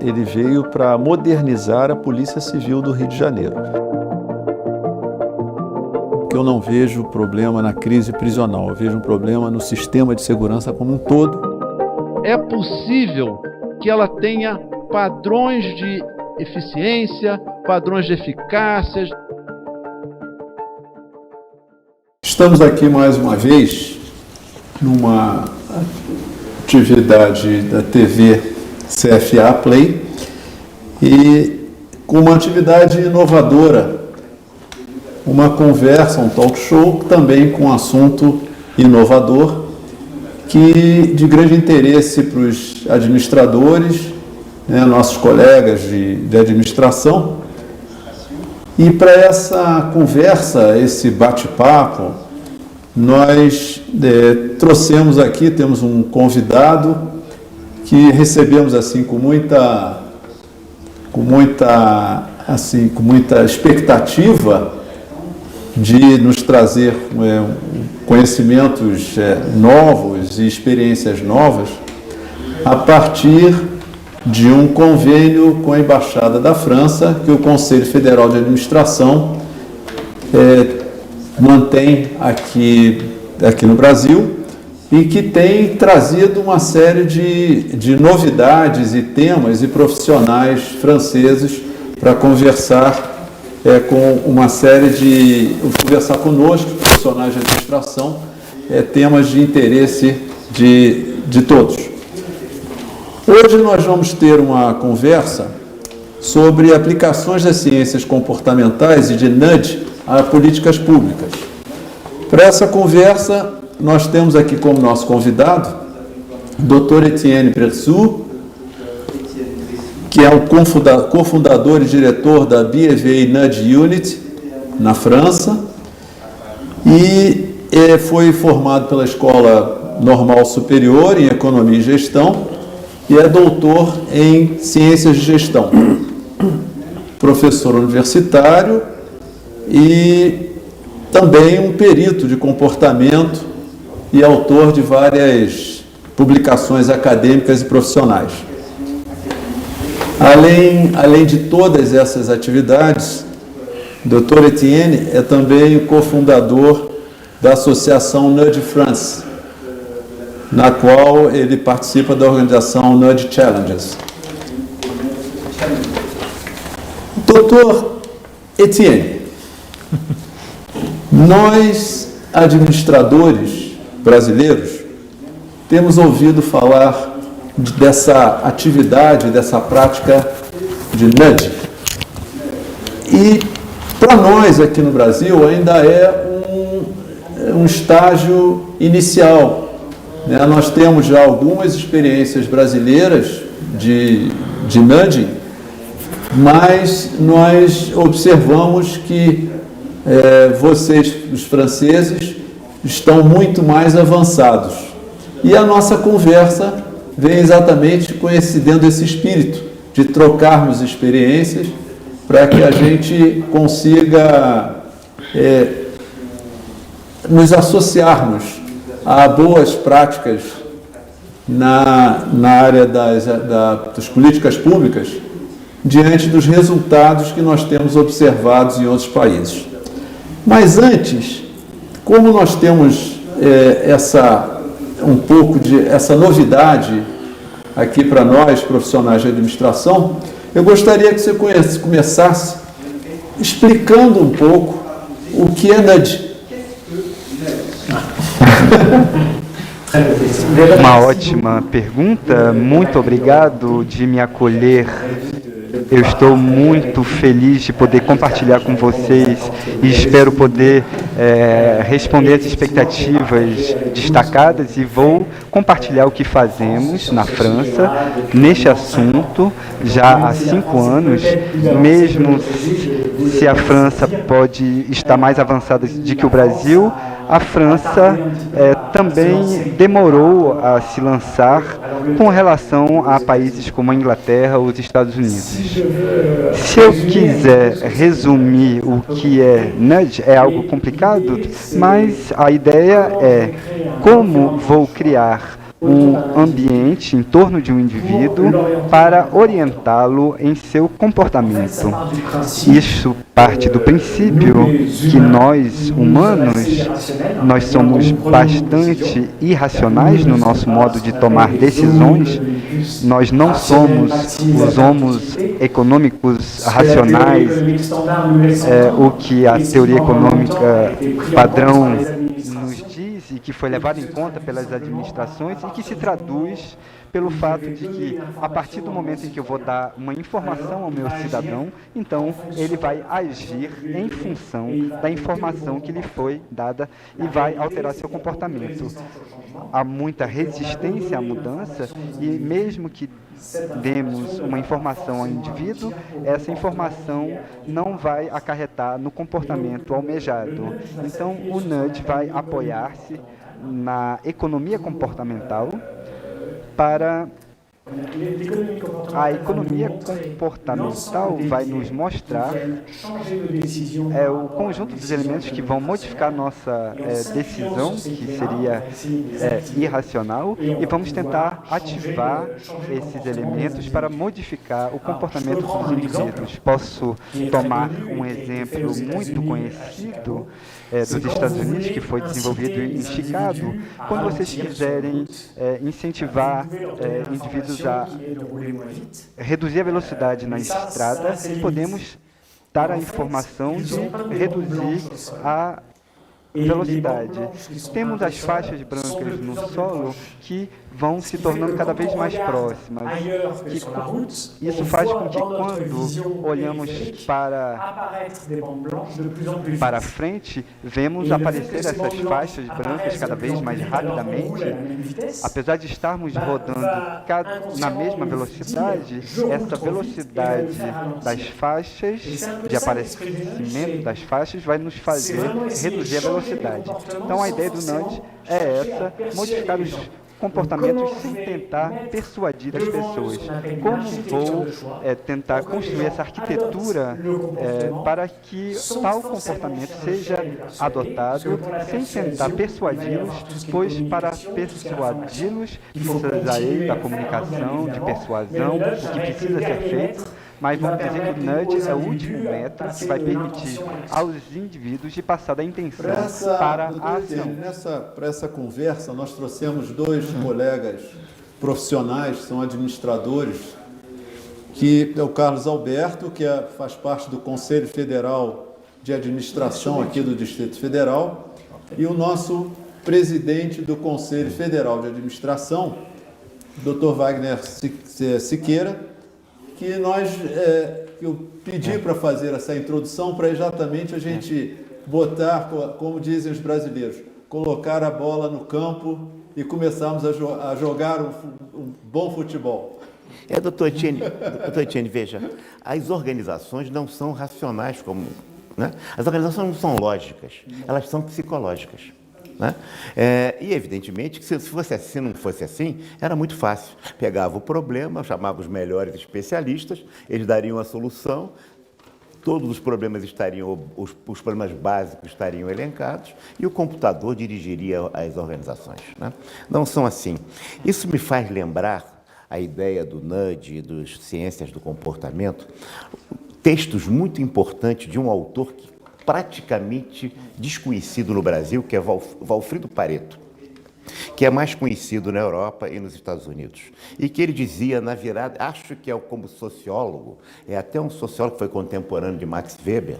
ele veio para modernizar a Polícia Civil do Rio de Janeiro. Eu não vejo problema na crise prisional, eu vejo um problema no sistema de segurança como um todo. É possível que ela tenha padrões de eficiência, padrões de eficácia. Estamos aqui mais uma vez numa atividade da TV CFA Play e com uma atividade inovadora, uma conversa, um talk show também com um assunto inovador que de grande interesse para os administradores, né, nossos colegas de administração. E para essa conversa, esse bate-papo, nós trouxemos aqui, temos um convidado que recebemos assim com muita expectativa de nos trazer conhecimentos novos e experiências novas a partir de um convênio com a Embaixada da França que o Conselho Federal de Administração mantém aqui no Brasil e que tem trazido uma série de novidades e temas e profissionais franceses para conversar conversar conosco, profissionais de administração, temas de interesse de todos. Hoje nós vamos ter uma conversa sobre aplicações das ciências comportamentais e de nudge a políticas públicas. Para essa conversa, nós temos aqui como nosso convidado o Dr. Etienne Bressou, que é o cofundador e diretor da BFA Nudge Unit, na França, e foi formado pela Escola Normal Superior em Economia e Gestão, e é doutor em Ciências de Gestão, professor universitário e também um perito de comportamento e autor de várias publicações acadêmicas e profissionais. Além de todas essas atividades, o Dr. Etienne é também o cofundador da Associação Nudge France, na qual ele participa da organização Nudge Challenges. Dr. Etienne, nós, administradores brasileiros, temos ouvido falar dessa atividade, dessa prática de nudge. E para nós aqui no Brasil ainda é um estágio inicial, né? Nós temos já algumas experiências brasileiras de nudging, mas nós observamos que vocês, os franceses, estão muito mais avançados. E a nossa conversa vem exatamente coincidendo esse espírito de trocarmos experiências para que a gente consiga nos associarmos a boas práticas na área das políticas públicas diante dos resultados que nós temos observados em outros países. Mas antes, como nós temos essa novidade aqui para nós, profissionais de administração, eu gostaria que você começasse explicando um pouco o que é nudge. Uma ótima pergunta, muito obrigado de me acolher. Eu estou muito feliz de poder compartilhar com vocês e espero poder responder às expectativas destacadas e vou compartilhar o que fazemos na França neste assunto já há 5 anos, mesmo se a França pode estar mais avançada do que o Brasil. A França também demorou a se lançar com relação a países como a Inglaterra ou os Estados Unidos. Se eu quiser resumir o que é nudge, é algo complicado, mas a ideia é como vou criar um ambiente em torno de um indivíduo para orientá-lo em seu comportamento. Isso parte do princípio que nós, humanos, nós somos bastante irracionais no nosso modo de tomar decisões. Nós não somos os homos econômicos racionais, o que a teoria econômica padrão nos diz e que foi levado em conta pelas administrações e que se traduz pelo fato de que, a partir do momento em que eu vou dar uma informação ao meu cidadão, então ele vai agir em função da informação que lhe foi dada e vai alterar seu comportamento. Há muita resistência à mudança e mesmo que demos uma informação ao indivíduo, essa informação não vai acarretar no comportamento almejado. Então, o nudge vai apoiar-se na economia comportamental para a economia comportamental vai nos mostrar o conjunto dos elementos que vão modificar nossa decisão, que seria irracional, e vamos tentar ativar esses elementos para modificar o comportamento dos indivíduos. Posso tomar um exemplo muito conhecido dos Estados Unidos, que foi desenvolvido em Chicago. Quando vocês quiserem incentivar indivíduos a reduzir a velocidade na estrada, podemos dar a informação de reduzir a velocidade. Temos as faixas brancas no solo que vão se tornando cada vez mais próximas. Isso faz com que, quando olhamos para frente, vemos aparecer essas faixas brancas cada vez mais rapidamente. Apesar de estarmos rodando na mesma velocidade, essa velocidade das faixas, de aparecimento das faixas, vai nos fazer reduzir a velocidade. Então, a ideia do nudge é essa: modificar os comportamentos sem tentar persuadir as pessoas. Como vou tentar construir essa arquitetura para que tal comportamento seja adotado sem tentar persuadi-los, pois para persuadi-los precisarei da comunicação, de persuasão, o que precisa ser feito. Mas vamos dizer que o nudge é o último método que vai permitir aos indivíduos de passar da intenção para a ação. Para essa conversa, nós trouxemos dois colegas profissionais, são administradores, que é o Carlos Alberto, que faz parte do Conselho Federal de Administração aqui do Distrito Federal, e o nosso presidente do Conselho Federal de Administração, Dr. Wagner Siqueira, que eu pedi para fazer essa introdução para exatamente a gente botar, como dizem os brasileiros, colocar a bola no campo e começarmos a jogar um bom futebol. Doutor Etienne, veja, as organizações não são racionais como... Né? As organizações não são lógicas, elas são psicológicas. Né? E, evidentemente, que se não fosse assim, era muito fácil. Pegava o problema, chamava os melhores especialistas, eles dariam a solução, todos os problemas os problemas básicos estariam elencados e o computador dirigiria as organizações. Né? Não são assim. Isso me faz lembrar a ideia do nudge e das ciências do comportamento, textos muito importantes de um autor que praticamente desconhecido no Brasil, que é Valfrido Pareto, que é mais conhecido na Europa e nos Estados Unidos. E que ele dizia, na virada, acho que como sociólogo, é até um sociólogo que foi contemporâneo de Max Weber,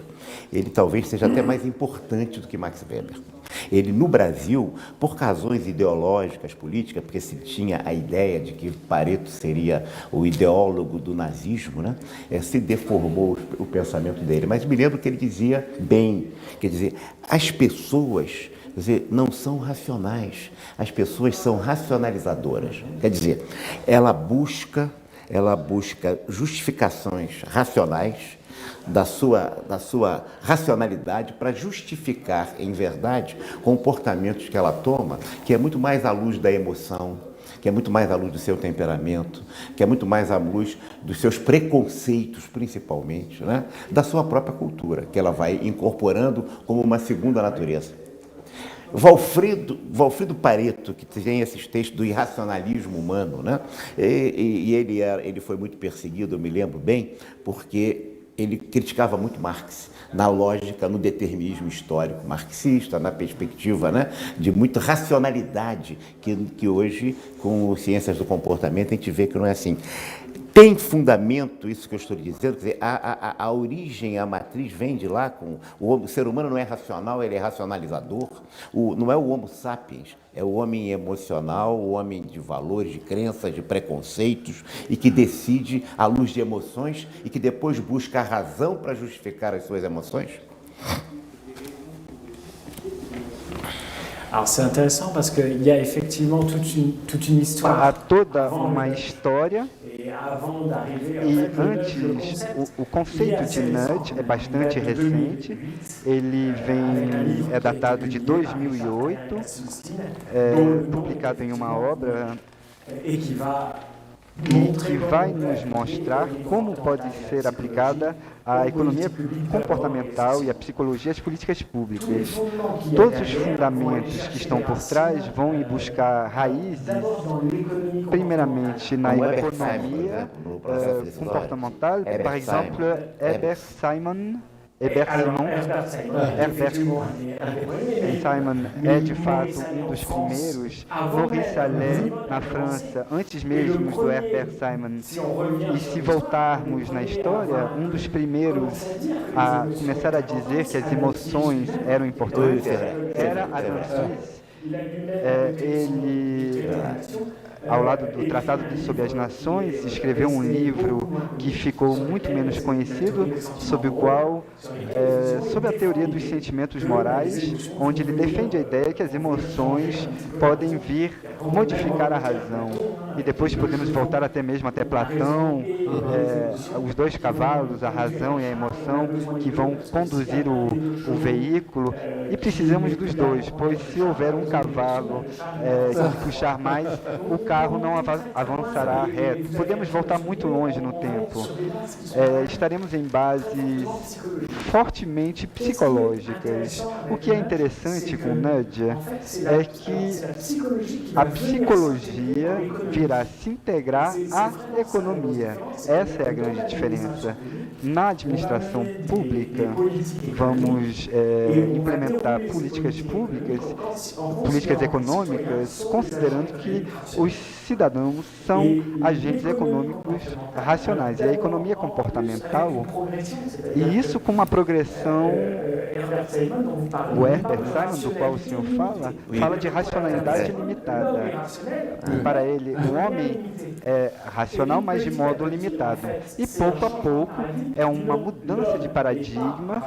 ele talvez seja até mais importante do que Max Weber. Ele, no Brasil, por razões ideológicas, políticas, porque se tinha a ideia de que Pareto seria o ideólogo do nazismo, né? Se deformou o pensamento dele. Mas me lembro que ele dizia bem, quer dizer, as pessoas não são racionais, as pessoas são racionalizadoras. Quer dizer, ela busca justificações racionais da sua racionalidade para justificar, em verdade, comportamentos que ela toma, que é muito mais à luz da emoção, que é muito mais à luz do seu temperamento, que é muito mais à luz dos seus preconceitos, principalmente, né? Da sua própria cultura, que ela vai incorporando como uma segunda natureza. Valfrido Pareto, que tem esses textos do irracionalismo humano, né? Ele foi muito perseguido, eu me lembro bem, porque ele criticava muito Marx na lógica, no determinismo histórico marxista, na perspectiva, né, de muita racionalidade, que hoje, com ciências do comportamento, a gente vê que não é assim. Tem fundamento isso que eu estou dizendo, quer dizer, a origem, a matriz vem de lá, o ser humano não é racional, ele é racionalizador, não é o homo sapiens, é o homem emocional, o homem de valores, de crenças, de preconceitos, e que decide à luz de emoções e que depois busca a razão para justificar as suas emoções? Alors c'est intéressant parce qu'il y a effectivement toute une histoire. Há toda uma história Et avant d'arriver e antes o conceito de nudge é bastante recente. Ele é datado de 2008, publicado em uma obra et qui va e que vai nos mostrar como pode ser aplicada a economia comportamental e a psicologia às políticas públicas. Todos os fundamentos que estão por trás vão ir buscar raízes, primeiramente na economia comportamental, por exemplo, Herbert Simon é de fato um dos primeiros. Maurice Allais, na França, antes mesmo do Herbert Simon, e se voltarmos na história, um dos primeiros a começar a dizer que as emoções eram importantes era Adam Smith. Ele, ao lado do Tratado sobre as Nações, escreveu um livro que ficou muito menos conhecido, sobre a teoria dos sentimentos morais, onde ele defende a ideia que as emoções podem vir modificar a razão. E depois podemos voltar até mesmo até Platão, os dois cavalos, a razão e a emoção, que vão conduzir o veículo, e precisamos dos dois, pois se houver um cavalo que puxar mais, o carro não avançará reto. Podemos voltar muito longe no tempo. Estaremos em bases fortemente psicológicas. O que é interessante com nudge é que a psicologia virá se integrar à economia. Essa é a grande diferença. Na administração pública, vamos implementar políticas públicas, políticas econômicas, considerando que os cidadãos são agentes econômicos racionais. E a economia comportamental, e isso com uma progressão, o Herbert Simon, do qual o senhor fala de racionalidade limitada. Para ele, o homem é racional, mas de modo limitado. E pouco a pouco é uma mudança de paradigma,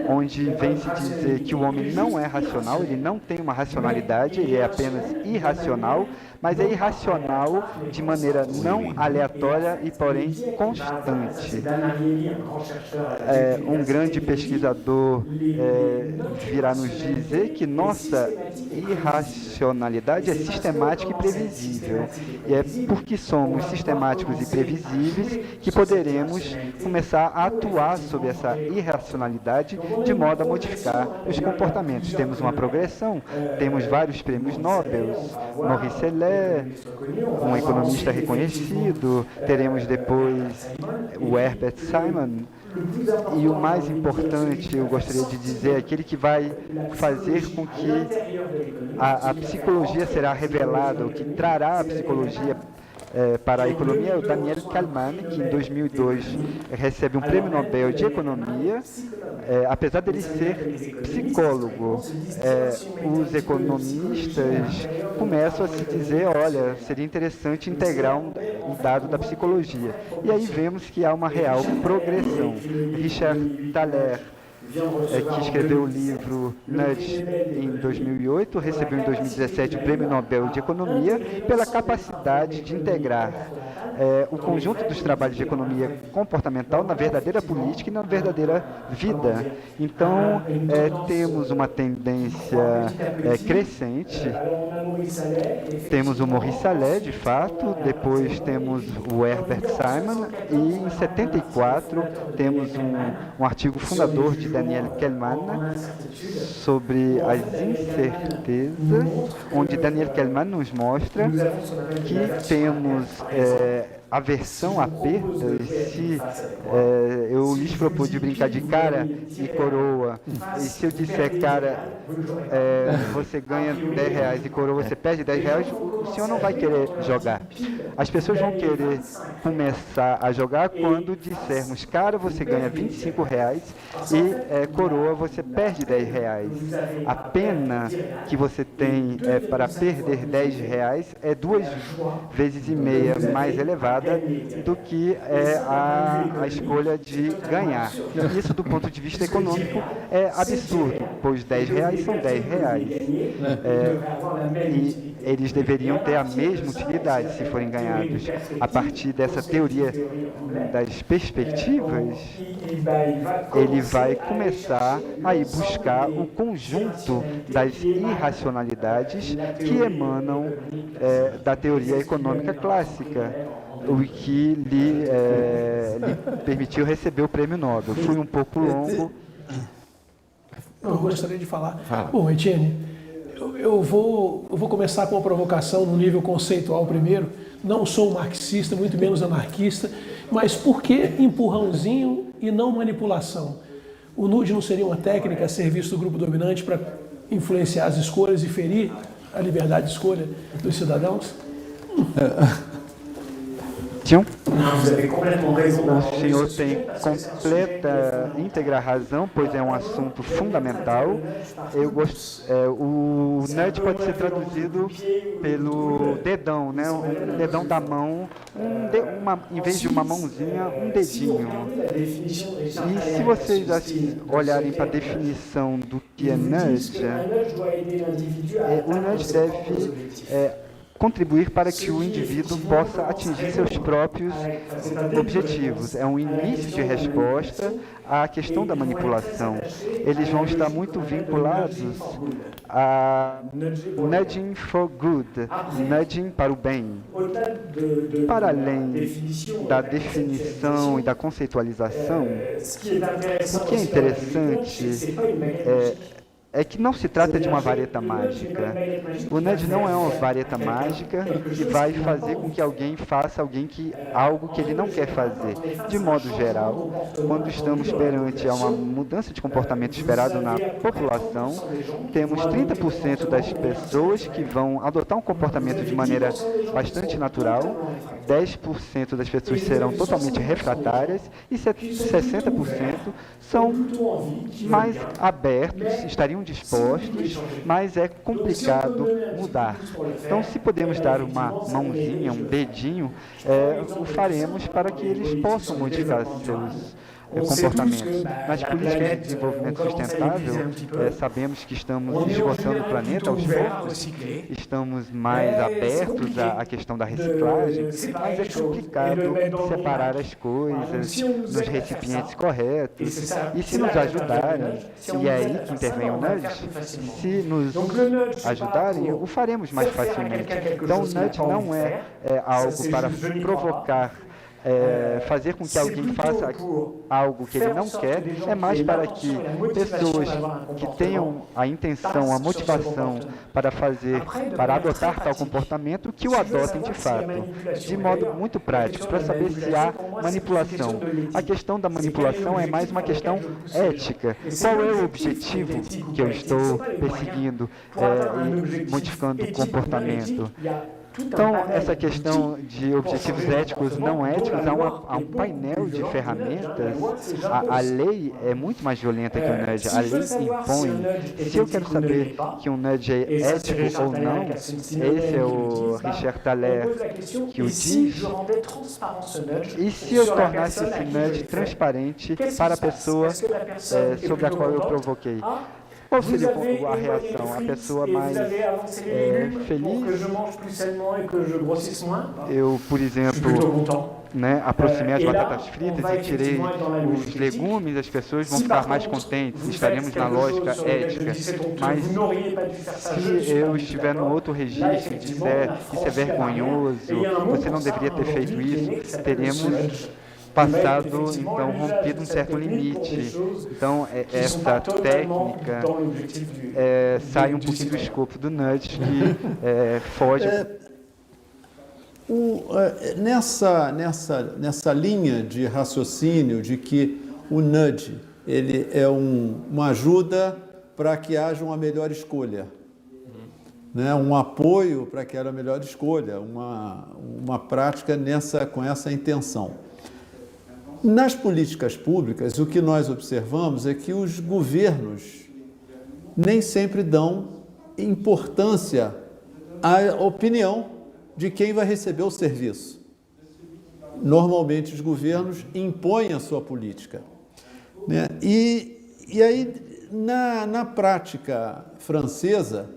onde vem se dizer que o homem não é racional, ele não tem uma racionalidade, ele é apenas irracional, mas é irracional de maneira não aleatória e, porém, constante. Um grande pesquisador virá nos dizer que nossa irracionalidade é sistemática e previsível. E é porque somos sistemáticos e previsíveis que poderemos começar a atuar sobre essa irracionalidade de modo a modificar os comportamentos. Temos uma progressão, temos vários prêmios Nobel, Maurice Allais, um economista reconhecido, teremos depois o Herbert Simon, e o mais importante, eu gostaria de dizer, aquele que vai fazer com que a psicologia será revelada, o que trará a psicologia para a economia, é o Daniel Kahneman, que em 2002 recebe um prêmio Nobel de Economia. Apesar dele ser psicólogo, os economistas começam a se dizer, olha, seria interessante integrar um dado da psicologia. E aí vemos que há uma real progressão. Richard Thaler, que escreveu o livro Nudge em 2008, recebeu em 2017 o Prêmio Nobel de Economia pela capacidade de integrar o conjunto dos trabalhos de economia comportamental na verdadeira política e na verdadeira vida. Então, temos uma tendência crescente. Temos o Maurice Allais, de fato, depois temos o Herbert Simon, e em 74 temos um artigo fundador de Daniel Kahneman sobre as incertezas, onde Daniel Kahneman nos mostra que temos aversão a perdas. Se eu lhes propus de brincar de cara e coroa, e se eu disser cara, você ganha R$10 e coroa você perde R$10, o senhor não vai querer jogar. As pessoas vão querer começar a jogar quando dissermos cara, você ganha R$25 e coroa você perde R$10. A pena que você tem para perder R$10 é 2,5 vezes mais elevada do que a escolha de ganhar. Isso, do ponto de vista econômico, é absurdo, pois R$10 são R$10. E eles deveriam ter a mesma utilidade se forem ganhados. A partir dessa teoria das perspectivas, ele vai começar a ir buscar o conjunto das irracionalidades que emanam da teoria econômica clássica, o que lhe permitiu receber o prêmio Nobel. Fui um pouco longo. Eu gostaria de falar. Bom, Etienne, eu vou começar com uma provocação no nível conceitual primeiro. Não sou marxista, muito menos anarquista, mas por que empurrãozinho e não manipulação? O nude não seria uma técnica a serviço do grupo dominante para influenciar as escolhas e ferir a liberdade de escolha dos cidadãos? O senhor tem completa, íntegra razão, pois é um assunto fundamental. O nudge pode ser traduzido pelo dedão, né? Um dedão da mão, em vez de uma mãozinha, um dedinho. E se vocês olharem para a definição do que é nudge, o nudge deve contribuir para que o indivíduo possa atingir seus próprios objetivos. É um início de resposta à questão da manipulação. Eles vão estar muito vinculados a nudging for good, nudging para o bem. Para além da definição e da conceitualização, o que é interessante é que não se trata de uma vareta mágica. O nudge não é uma vareta mágica que vai fazer com que alguém faça algo que ele não quer fazer. De modo geral, quando estamos perante a uma mudança de comportamento esperado na população, temos 30% das pessoas que vão adotar um comportamento de maneira bastante natural, 10% das pessoas serão totalmente refratárias e 60% são mais abertos, estariam dispostos, mas é complicado mudar. Então, se podemos dar uma mãozinha, um dedinho, o faremos para que eles possam modificar seus comportamentos. Nas políticas de desenvolvimento sustentável, sabemos que estamos esgotando o planeta aos poucos, estamos mais abertos à questão da reciclagem, mas é complicado separar as coisas nos recipientes corretos. E se nos ajudarem, e é aí que intervém o nudge, se nos ajudarem, o faremos mais facilmente. Então, o nudge não é algo para provocar, fazer com que alguém faça algo que ele não quer, é mais para que pessoas que tenham a intenção, a motivação para adotar tal comportamento, que o adotem de fato, de modo muito prático, para saber se há manipulação. A questão da manipulação é mais uma questão ética. Qual é o objetivo que eu estou perseguindo, modificando o comportamento? Então, essa questão de objetivos éticos, não éticos, há um painel de ferramentas. A lei é muito mais violenta que o nudge. A lei impõe. Se eu quero saber que um nudge é ético ou não, esse é o Richard Thaler que o diz. E se eu tornasse esse nudge transparente para a pessoa sobre a qual eu provoquei? Qual seria a reação? A pessoa mais feliz? Eu, por exemplo, aproximei as batatas fritas e tirei os legumes, as pessoas vão ficar mais contentes, estaremos na lógica ética. Mas se eu estiver no outro registro e disser isso é vergonhoso, você não deveria ter feito isso, teremos passado, então, rompido um certo limite. Então, essa técnica sai um pouquinho do escopo do nudge, que foge. Nessa linha de raciocínio de que o nudge ele é uma ajuda para que haja uma melhor escolha, né? Um apoio para que haja a melhor escolha, uma prática com essa intenção. Nas políticas públicas, o que nós observamos é que os governos nem sempre dão importância à opinião de quem vai receber o serviço. Normalmente, os governos impõem a sua política, né? E aí, na prática francesa,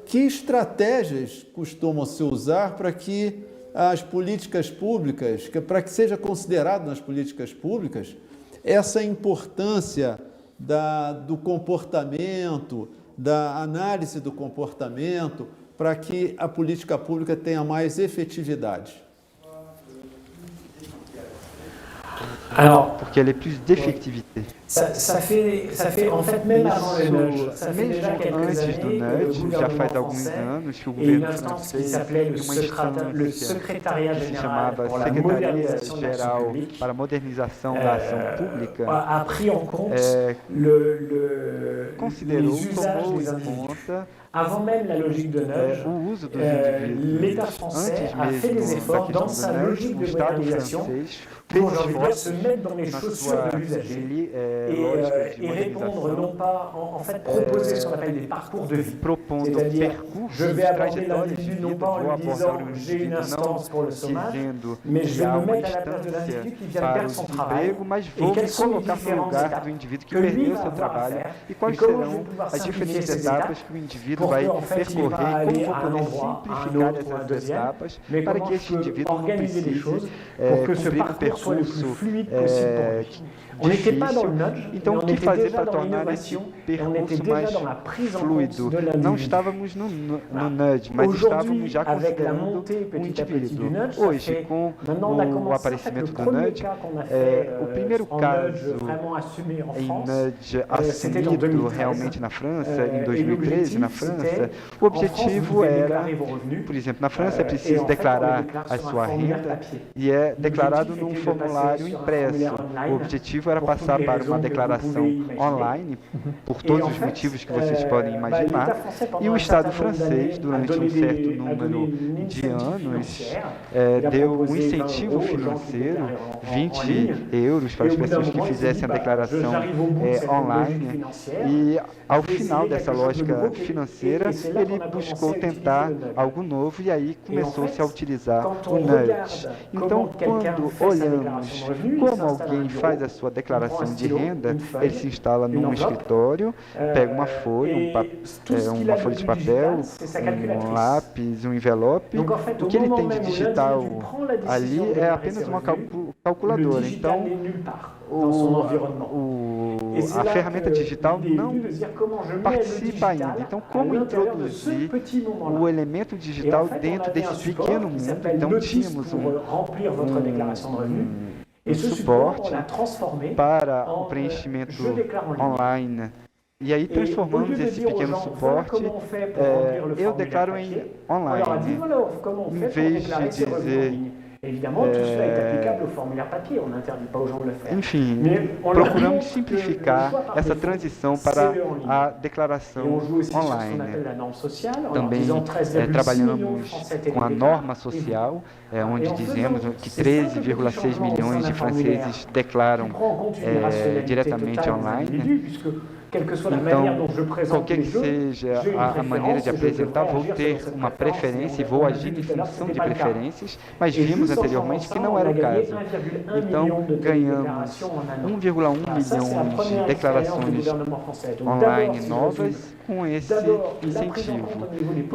que estratégias costumam se usar para que as políticas públicas, para que seja considerado nas políticas públicas essa importância do comportamento, da análise do comportamento, para que a política pública tenha mais efetividade? Alors, Porque elle est plus d'effectivité. ça fait en fait même avant le nudge, ça fait déjà Mesmo quelques antes do années que le nudge, já gouvernement faz alguns français anos que o et une governo instance qui francês s'appelait e uma le instância secrétariat que se général chamava pour la Secretaria modernisation de l'action Geral publique para a Modernização da Ação Pública a pris en compte considerou, les usages tomou des em individus. conta Avant même la logique de nudge, o uso dos indivíduos. l'État français Antes a fait des mesmo da efforts dans questão sa do nudge, logique o de Estado modernisation francês pour, fez j'ai envie de dire, se esforços mettre dans les na chaussures sua de l'usager lógica de et répondre modernização, non pas, en fait, proposer ce qu'on appelle des parcours de vie. propondo C'est-à-dire, percursos, je vais aborder trajetórias de l'individu vida, non pas en vou lui abordar disant o j'ai une indivíduo instance pour le não chômage, dizendo mais je que vais há me uma mettre à la place de instância l'individu qui vient de para perdre o son travail desemprego, mas et vou me quelles sont les colocar no différentes lugar étapes do indivíduo que que lui perdeu va seu avoir à trabalho faire e quais et comment je vais serão pouvoir as simplifier diferentes ces etapas étapes que o indivíduo pour vai que, en fait, il percorrer, va como aller vou à un poder endroit, à un simplificar autre ou un essas deuxième, etapas mais para comment que je este peux indivíduo não organiser les precise choses pour que ce cumprir um parcours soit le plus percurso fluide possible pour lui. On n'était pas dans le nudge, então mais o on que était fazer déjà para dans tornar esse l'innovation et on était percurso déjà mais dans la prise en compte fluido? de Não l'individu. estávamos no nudge, mas Aujourd'hui, estávamos já avec la considerando montée o petit à petit du indivíduo. nudge, ça Hoje, fait- com maintenant on a o commencé, en fait, aparecimento le do premier nudge, cas qu'on a fait o primeiro en caso nudge vraiment assumé en em France, nudge c'était en assumido 2013. realmente na França, em Et 2013 na l'objectif, França, c'était, o en France, objetivo vous devez era, déclarer vos revenus, por exemplo, na França é et preciso en fait, on declarar les déclare a sur un sua formulaire renda papier. e é declarado L'objectif num était de passer formulário sur un impresso. formulaire online O objetivo era pour toutes passar les para raisons uma que vous declaração pouvez imaginer. online, por Et todos en os fait, motivos que vocês podem imaginar, l'État français, pendant e o un Estado certain nombre francês, d'années, durante a um donné certo a número donné une de initiative anos, financière. Il a deu proposé 20 incentivo euros aux gens qui financeiro, déclarent en 20 ligne. euros para Et as au bout d'un pessoas que moment, il s'est fizessem dit, a declaração j'arrive au bout de cette logique online. financière. E ao Je vais final essayer dessa quelque chose de lógica nouveau, financeira, et c'est là ele qu'on a buscou commencé à tentar utiliser le nudge. algo novo e aí começou-se a utilizar quand o on nudge. regarde Então, comment quelqu'un quando fait sa olhamos déclaration de revenus, il como s'installe alguém un bureau, faz a sua il prend declaração un de stylo, renda, une feuille, ele se instala une num enveloppe, escritório, pega uma folha, et tout ce qu'il uma a folha de de plus papel, digital, c'est sa calculatrice. lápis, envelope. Donc, en fait, O au que ele moment tem de même où digital l'individu prend la décision ali de é déclarer apenas ses uma revenus, calculadora. le digital Então, n'est nulle part dans son environnement. Et c'est a là ferramenta que digital l'idée est não venue de se dire comment je mets le participa digital ainda. Então, à como l'intérieur de ce introduzir petit moment-là. o elemento Et en digital fait, on dentro avait un desse support pequeno qui mundo? s'appelle Então, Notice tínhamos pour remplir votre déclaration de revenus. Et ce suporte support, on l'a transformé para en o preenchimento je déclare en ligne. online. E aí Et au lieu transformamos de esse dire aux pequeno gens, voilà suporte, comment on fait pour remplir le eu formulaire declaro papier, em on leur a dit online. voilà comment on Em fait pour vez déclarer de ses revenus en dizer, ligne. Évidemment, tout cela est applicable au formulaire papier, on n'interdit pas aux gens de le faire. Enfim, Mais on leur procuramos montre que le simplificar choix par essa défaut, transição c'est para le en ligne. a Et on declaração joue aussi sur ce qu'on online. appelle la norme sociale, en leur Também disant 13,6 millions de trabalhamos Français com a télédéclarent. norma social, onde dizemos que 13,6 milhões de franceses declaram Qui prend en compte une rationalité diretamente totale des online. individus, puisque quelle que soit la manière Então, dont je présente qualquer les que jeux, seja j'ai une a maneira préférence de et je devrais apresentar, vou agir ter selon cette uma préférence. preferência e On vou a agir vu em tout à l'heure, função c'était de pas le cas. preferências, mas Et vimos juste en anteriormente faisant que ça, não on era a o gagné caso. 1,1 Então, million de ganhamos déclarations en un an. 1,1 Ah, ça, c'est la milhão de première expérience du declarações gouvernement français. Donc, online d'abord, si je novas, résume, com esse incentivo.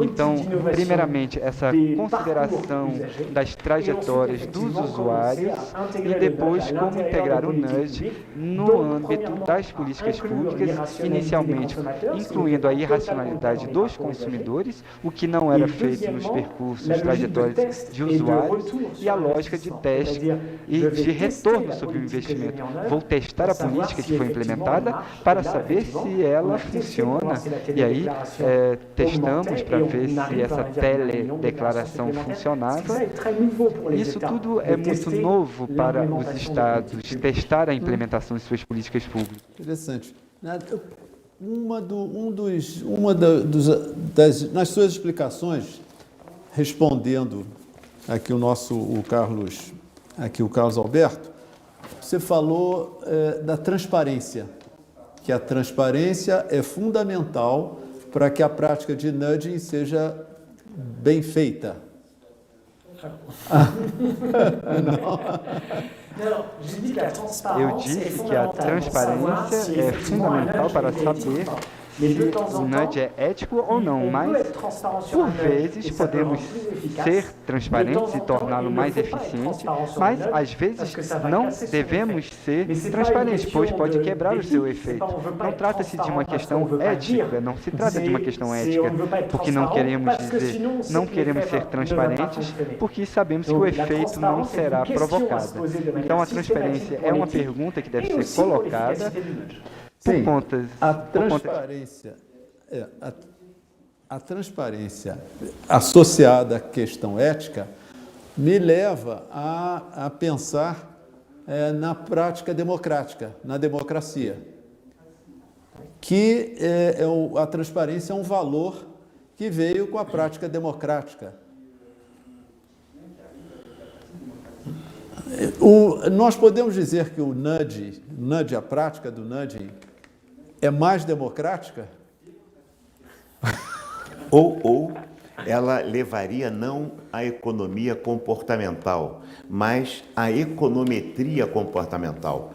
Então, primeiramente, essa consideração das trajetórias dos usuários e depois como integrar o nudge no âmbito das políticas públicas, inicialmente incluindo a irracionalidade dos consumidores, o que não era feito nos percursos trajetórios de usuários, e a lógica de teste e de retorno sobre o investimento. Vou testar a política que foi implementada para saber se ela funciona, e aí testamos para ver se essa teledeclaração funcionava. Isso tudo é muito novo para os estados, testar a implementação de suas políticas públicas. Interessante. Nas suas explicações, respondendo aqui o Carlos Alberto, você falou da transparência, que a transparência é fundamental para que a prática de nudging seja bem feita. Eu disse que a transparência é fundamental para saber se o nudge é ético ou não, mas, por vezes, podemos ser transparentes e torná-lo mais eficiente, mas, às vezes, não devemos ser transparentes, pois pode quebrar o seu efeito. Não trata-se de uma questão ética, não se trata de uma questão ética, porque não queremos ser transparentes, porque sabemos que o efeito não será provocado. Então, a transparência é uma pergunta que deve ser colocada. Sim, a transparência associada à questão ética me leva a pensar na prática democrática, na democracia, que a transparência é um valor que veio com a prática democrática. Nós podemos dizer que o nudge, a prática do nudging, é mais democrática? Ou ela levaria não à economia comportamental, mas à econometria comportamental.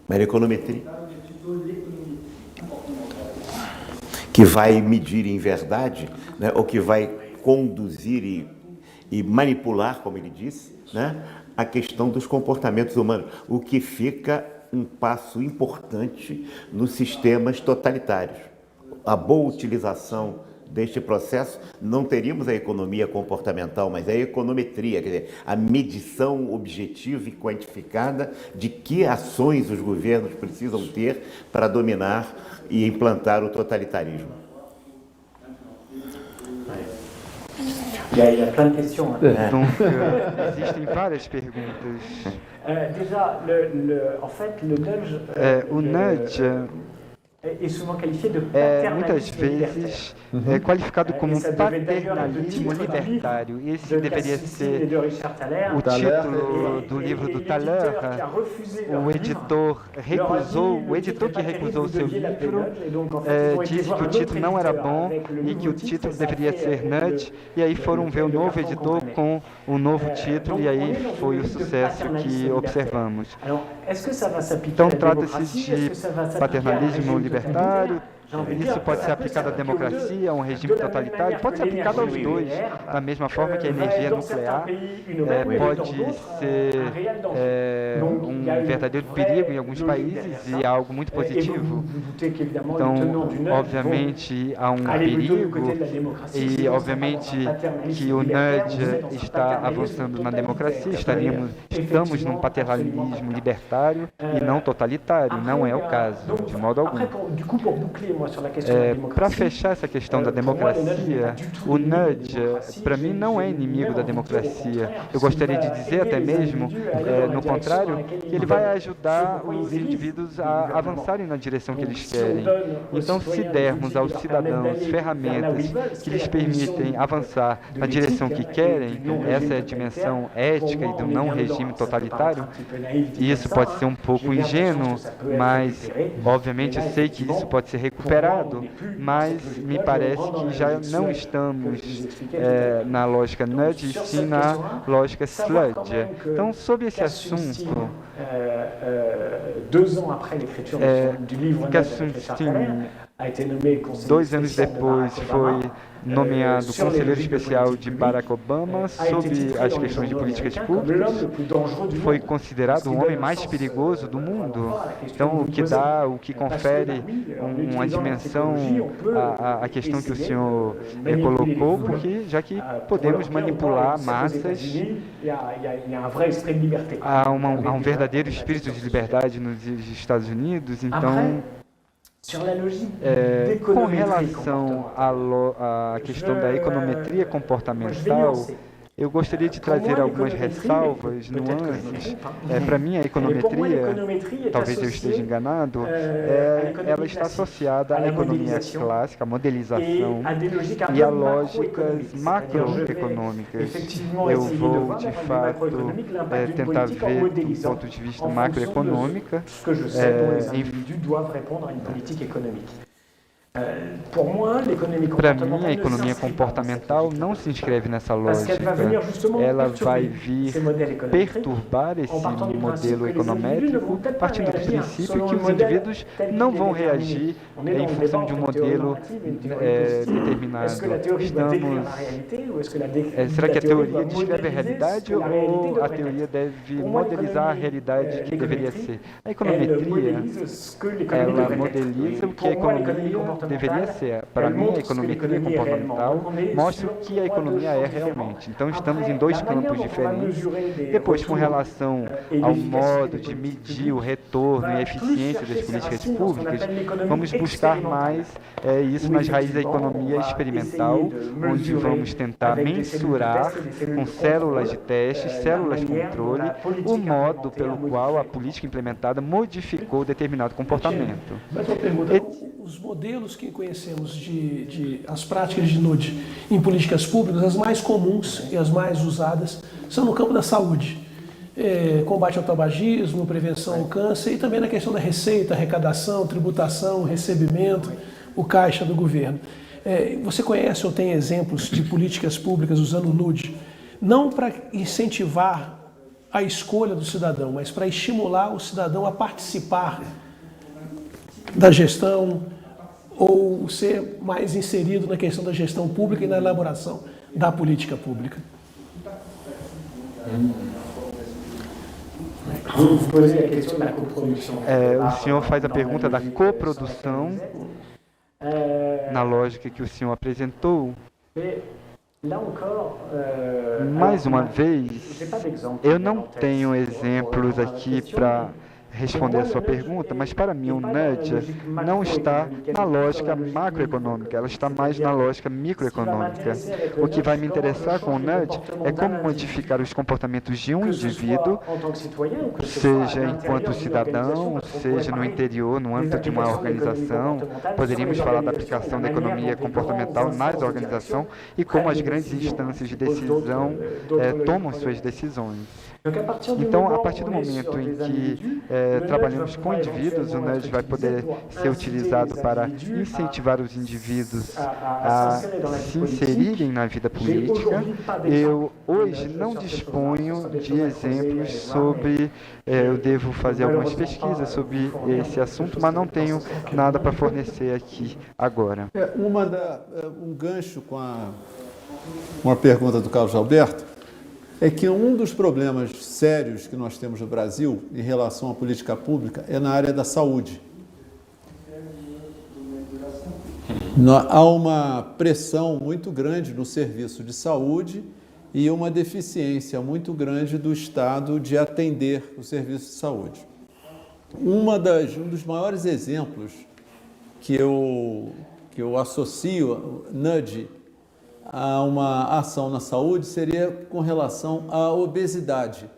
Mas a econometria que vai medir em verdade, né, ou que vai conduzir e manipular, como ele disse, né, a questão dos comportamentos humanos, o que fica um passo importante nos sistemas totalitários. A boa utilização deste processo, não teríamos a economia comportamental, mas a econometria, quer dizer, a medição objetiva e quantificada de que ações os governos precisam ter para dominar e implantar o totalitarismo. Donc, existem várias perguntas. O nudge muitas vezes qualificado como paternalismo libertário. Esse deveria ser o título do livro do Thaler. O editor que recusou seu livro disse que o título não era bom e que o título deveria ser Nudge, e aí foram ver o novo editor com o novo título, e aí foi o sucesso que observamos. Então, trata-se de paternalismo libertário. Isso pode ser aplicado à democracia, a um regime totalitário, pode ser aplicado aos dois, da mesma forma que a energia nuclear pode ser um verdadeiro perigo em alguns países e algo muito positivo. Então, obviamente, há um perigo e, obviamente, que o nudge está avançando na democracia, estamos num paternalismo libertário e não totalitário, não é o caso, de modo algum. Para fechar essa questão da democracia, o nudge, para mim, não é inimigo da democracia. Eu gostaria de dizer até mesmo, no contrário, que ele vai ajudar os indivíduos a avançarem na direção que eles querem. Então, se dermos aos cidadãos ferramentas que lhes permitem avançar na direção que querem, essa é a dimensão ética e do não regime totalitário, e isso pode ser um pouco ingênuo, mas, obviamente, eu sei que isso pode ser recuperado, mas me parece que já não estamos na lógica nudge, e sim na lógica sludge. Então, sobre esse assunto, 2 anos depois foi nomeado conselheiro especial de Barack Obama sobre as questões de políticas públicas. Foi considerado o homem mais perigoso do mundo. Então, o que confere uma dimensão à questão que o senhor colocou, porque já que podemos manipular massas, há um verdadeiro espírito de liberdade nos Estados Unidos. Então, com relação à questão da econometria comportamental, eu gostaria de trazer algumas ressalvas, nuances. Para mim, a econometria, talvez eu esteja enganado, ela está associada à economia clássica, à modelização e a lógicas macroeconômicas. Eu vou, de fato, tentar ver do ponto de vista macroeconômico. Para mim, a economia comportamental não se inscreve nessa lógica. Ela vai vir perturbar esse modelo econométrico, partindo do princípio que os indivíduos não vão reagir em função de um modelo determinado. Será que a teoria descreve a realidade ou a teoria deve modelizar a realidade que deveria ser? A econometria, ela modeliza o que a economia deveria ser. Para mim, a econometria comportamental mostra o que a economia é realmente. Então, estamos em dois campos diferentes. Depois, com relação ao modo de medir o retorno e a eficiência das políticas públicas, vamos buscar mais isso nas raízes da economia experimental, onde vamos tentar mensurar com células de teste, células de controle, o modo pelo qual a política implementada modificou determinado comportamento. Os modelos que conhecemos as práticas de nude em políticas públicas, as mais comuns e as mais usadas, são no campo da saúde. Combate ao tabagismo, prevenção ao câncer e também na questão da receita, arrecadação, tributação, recebimento, o caixa do governo. Você conhece ou tem exemplos de políticas públicas usando o nude, não para incentivar a escolha do cidadão, mas para estimular o cidadão a participar da gestão ou ser mais inserido na questão da gestão pública e na elaboração da política pública? O senhor faz a pergunta da coprodução na lógica que o senhor apresentou. Mais uma vez, eu não tenho exemplos aqui para responder a sua pergunta, mas para mim o nudge não está na lógica macroeconômica, ela está mais na lógica microeconômica. O que vai me interessar com o nudge é como modificar os comportamentos de um indivíduo, seja enquanto cidadão, seja no interior, no âmbito de uma organização. Poderíamos falar da aplicação da economia comportamental nas organizações e como as grandes instâncias de decisão tomam suas decisões. Então, a partir do momento em que trabalhamos com indivíduos, o nudge vai poder ser utilizado para incentivar os indivíduos a se inserirem na vida política. Eu hoje não disponho de exemplos sobre, eu devo fazer algumas pesquisas sobre esse assunto, mas não tenho nada para fornecer aqui agora. Um gancho com uma pergunta do Carlos Alberto, é que um dos problemas sérios que nós temos no Brasil em relação à política pública é na área da saúde. Há uma pressão muito grande no serviço de saúde e uma deficiência muito grande do Estado de atender o serviço de saúde. Um dos maiores exemplos que eu associo nudge a uma ação na saúde seria com relação à obesidade.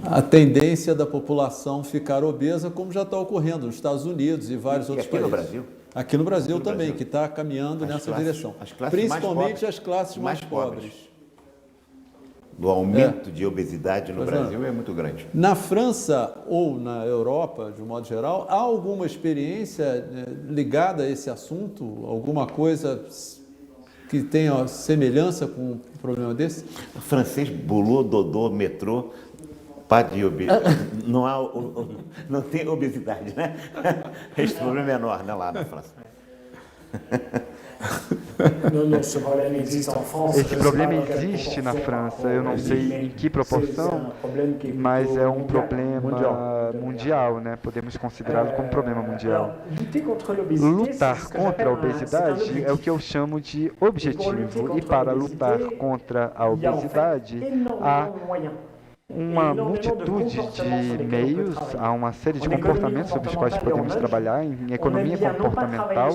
A tendência da população ficar obesa, como já está ocorrendo nos Estados Unidos e vários outros países. Aqui no Brasil? Aqui no Brasil também, que está caminhando nessa direção. Principalmente as classes mais pobres. Do aumento de obesidade no Brasil é muito grande. Na França ou na Europa, de um modo geral, há alguma experiência ligada a esse assunto? Alguma coisa que tenha semelhança com um problema desse? O francês bolou, dodô, metrô, Não tem obesidade, né? Esse problema é enorme, né, lá na França. Esse problema existe na França, eu não sei em que proporção, mas é um problema mundial, né? Podemos considerá-lo como problema mundial. Lutar contra a obesidade é o que eu chamo de objetivo, e para lutar contra a obesidade há uma multitude de meios, há uma série de comportamentos sobre os quais podemos trabalhar em economia comportamental,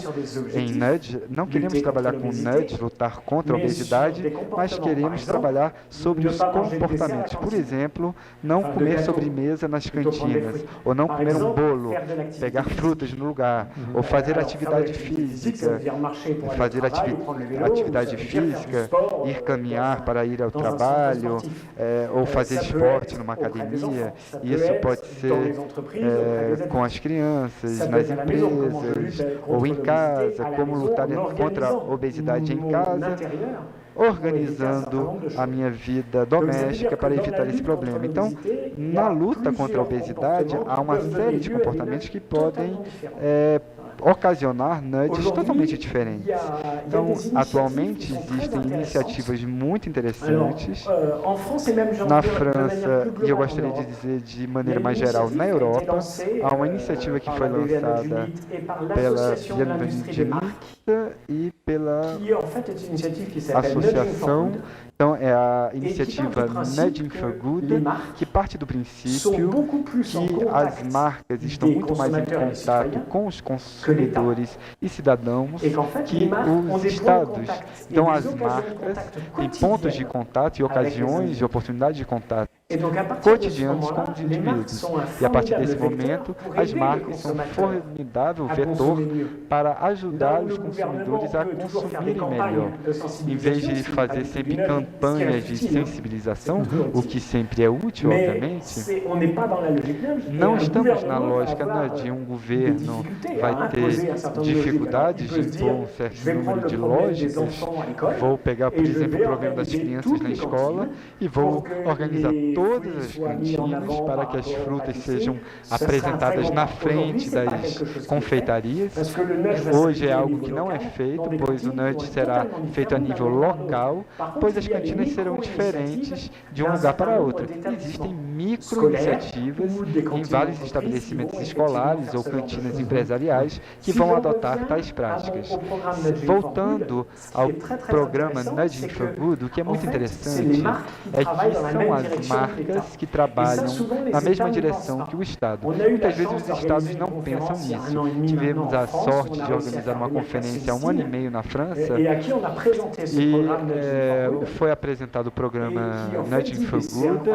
em nudge. Não queremos trabalhar com nudge, lutar contra a obesidade, mas queremos trabalhar sobre os comportamentos. Por exemplo, não comer sobremesa nas cantinas, ou não comer um bolo, pegar frutas no lugar, ou fazer atividade física, ir caminhar para ir ao trabalho, ou fazer esporte numa academia. Isso pode ser com as crianças, nas empresas ou em casa, como lutar contra a obesidade em casa, organizando a minha vida doméstica para evitar esse problema. Então, na luta contra a obesidade, há uma série de comportamentos que podem ocasionar nudges totalmente diferentes. Então, atualmente existem iniciativas muito interessantes na França, e eu gostaria de dizer de maneira mais geral, na Europa. Há uma iniciativa que foi lançada pela Vienne de Nice e pela associação. Então, é a iniciativa Nudging for Good, que parte do princípio que as marcas estão muito mais em contato com os consumidores e cidadãos que os estados. Então, as marcas têm pontos de contato e ocasiões e oportunidades de contato cotidianos com os indivíduos. E a partir desse momento, as marcas são um formidável vetor para ajudar os consumidores a consumirem melhor. Em vez de fazer sempre campanhas de sensibilização, o que sempre é útil, obviamente, não estamos na lógica de um governo vai ter dificuldades de impor um certo número de lógicas. Vou pegar, por exemplo, o problema das crianças na escola e vou organizar todas as cantinas para que as frutas sejam apresentadas na frente das confeitarias. Hoje é algo que não é feito, pois o nudge será feito a nível local, pois as cantinas serão diferentes de um lugar para outro. Existem micro-iniciativas em vários estabelecimentos escolares ou cantinas empresariais que vão adotar tais práticas. Voltando ao programa Nudging for Good, o que é muito interessante é que são as marcas que trabalham na mesma direção que o Estado. Muitas vezes os Estados não pensam nisso. Tivemos a sorte de organizar uma conferência há 1 ano e meio na França e foi apresentado o programa Nudging for Good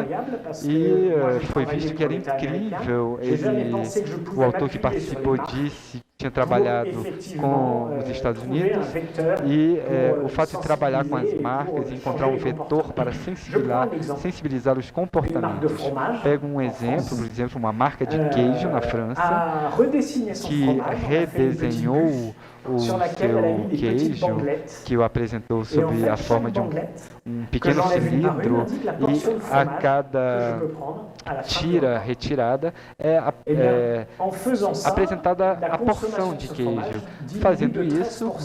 e foi visto que era incrível. O autor que participou disse que tinha trabalhado com os Estados Unidos e o fato de trabalhar com as marcas e encontrar um vetor para sensibilizar os comportamentos. Pego um exemplo, por exemplo, uma marca de queijo na França que redesenhou o seu queijo, que o apresentou sob a forma de um pequeno cilindro, e a cada retirada é apresentada a porção de queijo. Fazendo isso,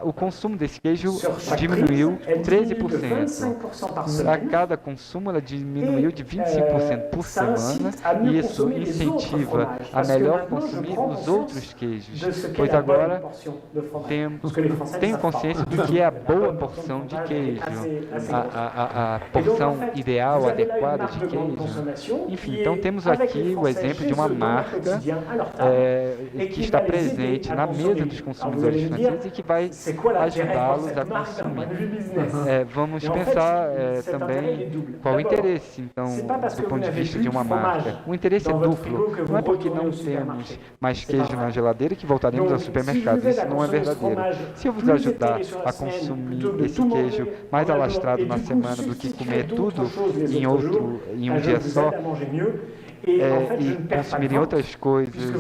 o consumo desse queijo diminuiu 13%. A cada consumo, ela diminuiu de 25% por semana, e isso incentiva a melhor consumir os outros queijos, pois agora tenho consciência do que é a boa porção de queijo, a porção ideal, adequada de queijo. Enfim, então temos aqui o exemplo de uma marca que está presente na mesa dos consumidores franceses e que vai ajudá-los a consumir. Vamos pensar também qual o interesse, então, do ponto de vista de uma marca. O interesse é duplo. Não é porque não temos mais queijo na geladeira que voltaremos ao supermercado. E isso não é verdadeiro. Se eu vos ajudar a consumir esse queijo mais alastrado na semana do que comer tudo em um dia só, e consumirem outras coisas,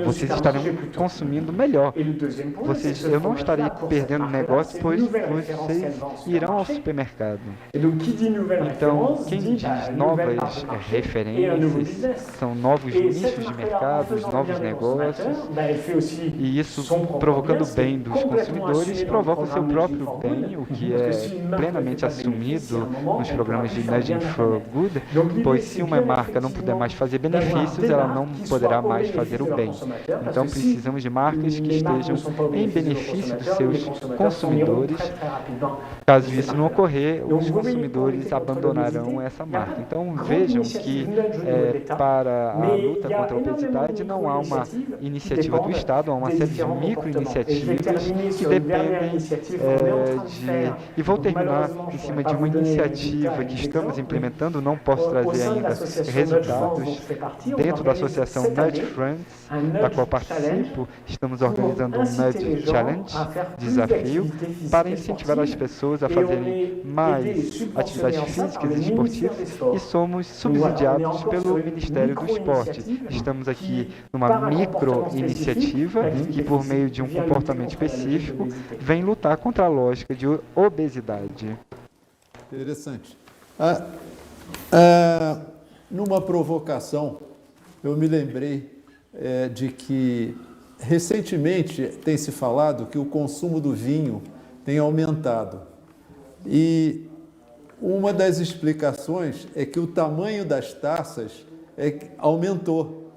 vocês estarão consumindo melhor. Eu não estarei perdendo negócio, pois vocês irão ao supermercado. Então, quem diz novas referências, são novos nichos de mercado, novos negócios, e isso, provocando o bem dos consumidores, provoca o seu próprio bem, o que é plenamente assumido nos programas de Nudging for Good, pois se uma marca não puder mais fazer benefícios, ela não poderá mais fazer o bem. Então, precisamos de marcas que estejam em benefício dos seus consumidores. Caso isso não ocorrer, os consumidores abandonarão essa marca. Então, vejam que para a luta contra a obesidade não há uma iniciativa do Estado, há uma série de micro-iniciativas que dependem E vou terminar em cima de uma iniciativa que estamos implementando, não posso trazer ainda resultados. Dentro da associação Nudge Friends, da qual participo, estamos organizando um Nudge Challenge, desafio, para incentivar as pessoas a fazerem mais atividades físicas e esportivas, e somos subsidiados pelo Ministério do Esporte. Estamos aqui numa micro-iniciativa que, por meio de um comportamento específico, vem lutar contra a lógica de obesidade. Interessante. Numa provocação, eu me lembrei de que recentemente tem se falado que o consumo do vinho tem aumentado. E uma das explicações é que o tamanho das taças aumentou.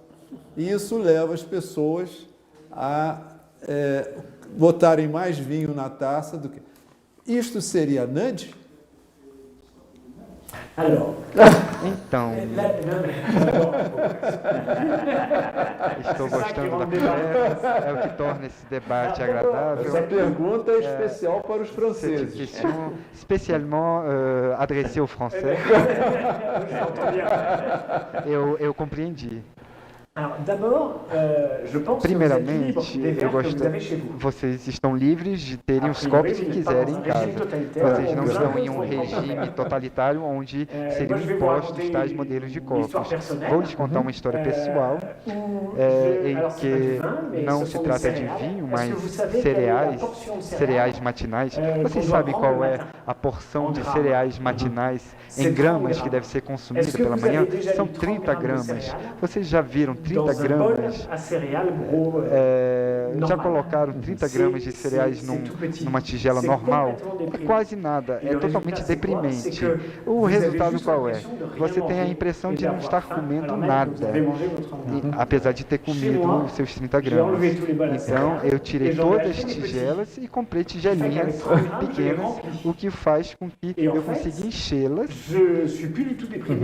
E isso leva as pessoas a botarem mais vinho na taça do que... Isto seria nudge? Então, estou gostando da conversa, é o que torna esse debate agradável. Essa pergunta é especial para os franceses. Cette question spécialement adressée aux Français. Eu compreendi. Primeiramente, vocês estão livres de terem os copos que quiserem em casa. Vocês não estão em um regime totalitário onde seriam impostos tais modelos de copos. Vou lhes contar uma história pessoal em que não se trata de vinho, mas cereais matinais. Vocês sabem qual é a porção de cereais matinais em gramas que deve ser consumida pela manhã? São 30 gramas. Vocês já viram 30 gramas, já colocaram 30 gramas de cereais numa tigela normal? É quase nada, é totalmente deprimente. O resultado qual é? Você tem a impressão de não estar comendo nada, apesar de ter comido os seus 30 gramas. Então, eu tirei todas as tigelas e comprei tigelinhas pequenas, o que faz com que eu consiga enchê-las.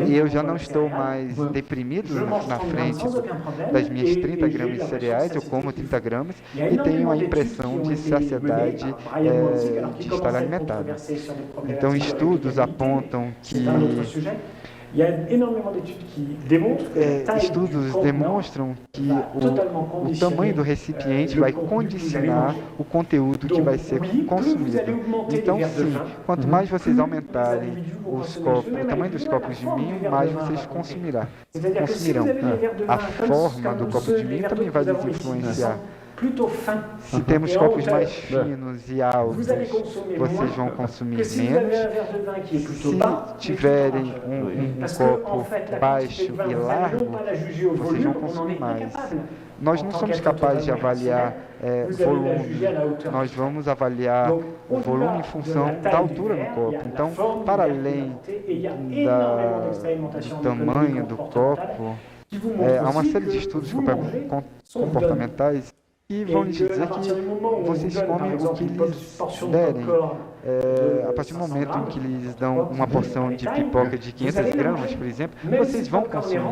E eu já não estou mais deprimido na frente das minhas 30 gramas de cereais, eu como 30 gramas e tenho a impressão de saciedade de estar alimentado. Então, estudos apontam que estudos demonstram que o tamanho do recipiente vai condicionar o conteúdo que vai ser consumido. Então, sim, quanto mais vocês aumentarem o tamanho dos copos de vinho, mais vocês consumirão. A forma do copo de vinho também vai nos influenciar. Se temos copos mais finos e altos, vocês vão consumir menos. Se tiverem um copo baixo e largo, vocês vão consumir mais. Nós não somos capazes de avaliar volume, nós vamos avaliar o volume em função da altura do copo. Então, para além do tamanho do copo, há uma série de estudos comportamentais e vão lhes dizer que vocês comem o que lhes derem. a partir do momento em que eles dão uma porção de pipoca de 500 gramas, por exemplo, vocês vão consumi-la,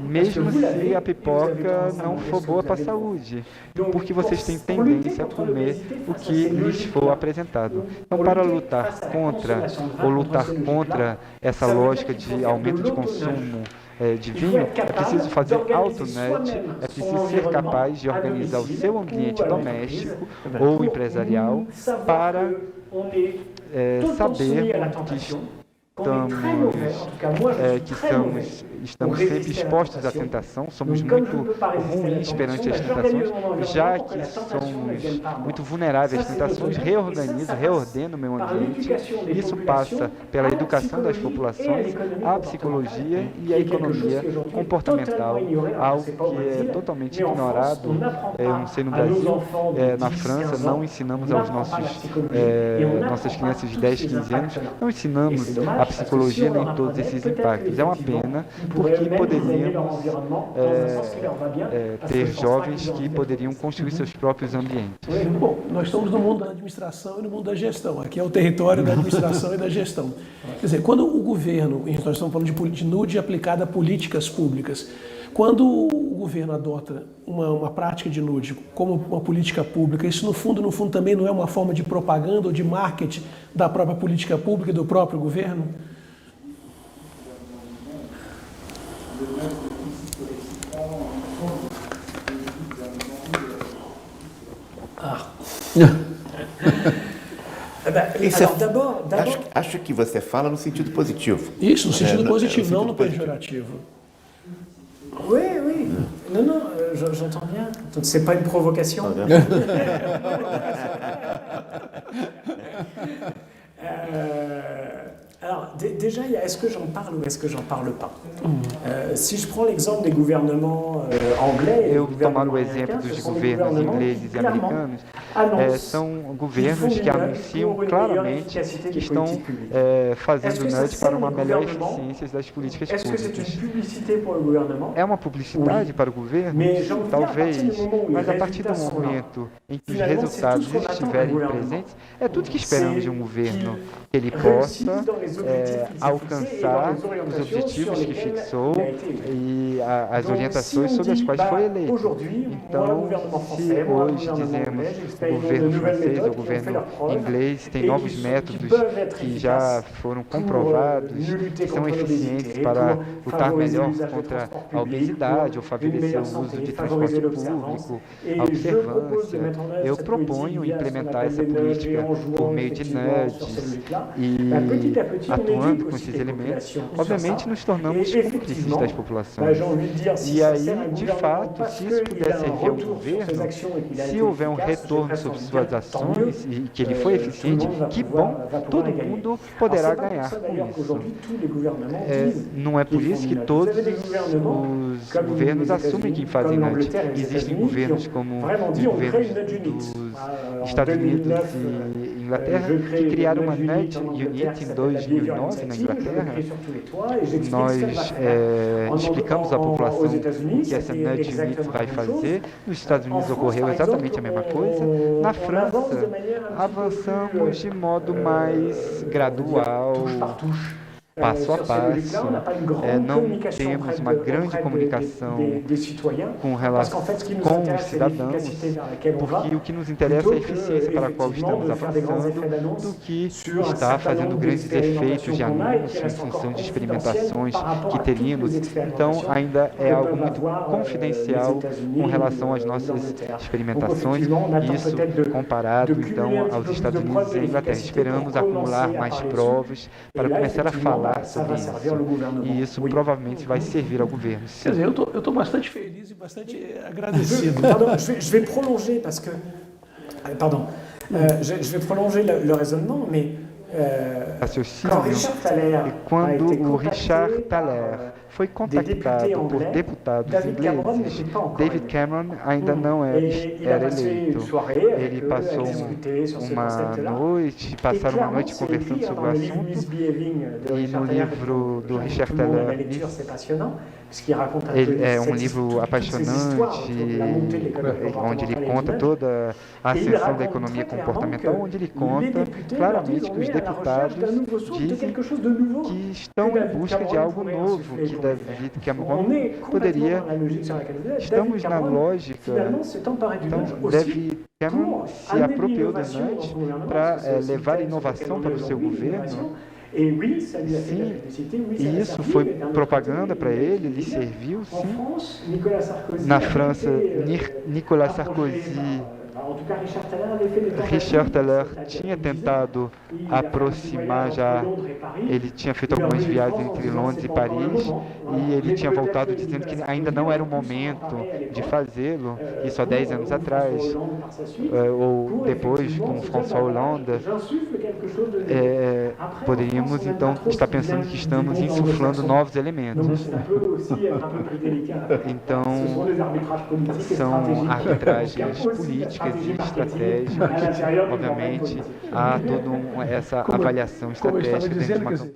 mesmo se a pipoca não for boa para a saúde, porque vocês têm tendência a comer o que lhes for apresentado. Então, para lutar contra essa lógica de aumento de consumo de vinho, é preciso fazer auto-nudge, é preciso ser capaz de organizar o seu ambiente doméstico ou empresarial para saber que estamos sempre expostos à tentação, somos muito ruins perante as tentações, já que somos muito vulneráveis às tentações, reordeno o meu ambiente. Isso passa pela educação das populações, a psicologia e a economia comportamental, algo que é totalmente ignorado. Eu não sei, no Brasil, na França, não ensinamos aos nossas crianças de 10, 15 anos, não ensinamos a psicologia nem todos esses impactos. É uma pena, porque poderíamos ter jovens que poderiam construir seus próprios ambientes. Bom, nós estamos no mundo da administração e no mundo da gestão. Aqui é o território da administração e da gestão. Quer dizer, quando o governo, nós estamos falando de nude aplicada a políticas públicas, quando o governo adota uma prática de nude como uma política pública, isso no fundo também não é uma forma de propaganda ou de marketing da própria política pública e do próprio governo? Acho que você fala no sentido positivo. Isso, no sentido positivo, não no pejorativo. Oui, oui. Non, j'entends bien. Donc, c'est pas une provocation. Alors, déjà, est-ce que j'en parle ou est-ce que j'en parle pas? Si je prends l'exemple des gouvernements anglais... Eu tomar o exemplo dos governos ingleses e americanos, são governos que anunciam claramente que estão fazendo nudge para uma melhor eficiência das políticas públicas. É uma publicidade para o governo? Talvez, mas a partir do momento em que os resultados estiverem presentes, é tudo que esperamos de um governo, que ele possa alcançar os objetivos que fixou e as orientações sobre as quais foi eleito. Então, se hoje dizemos o governo francês ou o governo inglês tem novos métodos que já foram comprovados, que são eficientes para lutar melhor contra a obesidade ou favorecer o uso de transporte público, a observância, eu proponho implementar essa política por meio de nudges e atuando com esses elementos, obviamente nos tornamos cúmplices das populações. E aí, de fato, se isso puder servir ao governo, se houver um retorno sobre suas ações e que ele foi eficiente, que bom, todo mundo poderá ganhar com isso. Não é por isso que todos os governos assumem que fazem nudge. Existem governos como os governos dos Estados Unidos e Inglaterra que criaram uma nudge unit em 2009 na Inglaterra. Nós explicamos à população o que essa nudge unit vai fazer. Nos Estados Unidos ocorreu exatamente a mesma coisa. Na França, avançamos de modo mais gradual, passo a passo, não temos uma grande comunicação com relação com os cidadãos, porque o que nos interessa é a eficiência para a qual estamos avançando, do que está fazendo grandes efeitos de anúncio em função de experimentações que teríamos. Então, ainda é algo muito confidencial com relação às nossas experimentações, isso comparado, então, aos Estados Unidos e à Inglaterra. Esperamos acumular mais provas para começar a falar sobre isso. E isso provavelmente vai servir ao governo. Quer dizer, eu estou bastante feliz e bastante agradecido. Pardon, je vais prolonger parce que... Pardon. Je vais prolonger le raisonnement, mais... Raciocínio, quando o Richard Thaler foi contactado por deputados ingleses. David Cameron ainda não era eleito. Ele passou passaram uma noite conversando sobre o assunto, e no livro do Richard Thaler, é um livro apaixonante, onde ele conta toda a ascensão da economia comportamental, onde ele conta claramente que os deputados dizem que estão em busca de algo novo, que David Cameron poderia... Estamos na lógica, então David Cameron se apropriou do nudge para levar inovação para o seu governo. Sim, e isso foi propaganda para ele, lhe serviu, sim. Na França, Nicolas Sarkozy, Richard Thaler tinha tentado aproximar já, ele tinha feito algumas viagens entre Londres e Paris, e ele tinha voltado dizendo que ainda não era o momento de fazê-lo, isso há 10 anos atrás, ou depois com François Hollande. Poderíamos então estar pensando que estamos insuflando novos elementos. Então, são arbitragens políticas e estratégicas. Obviamente, há toda essa avaliação estratégica dentro de uma campanha.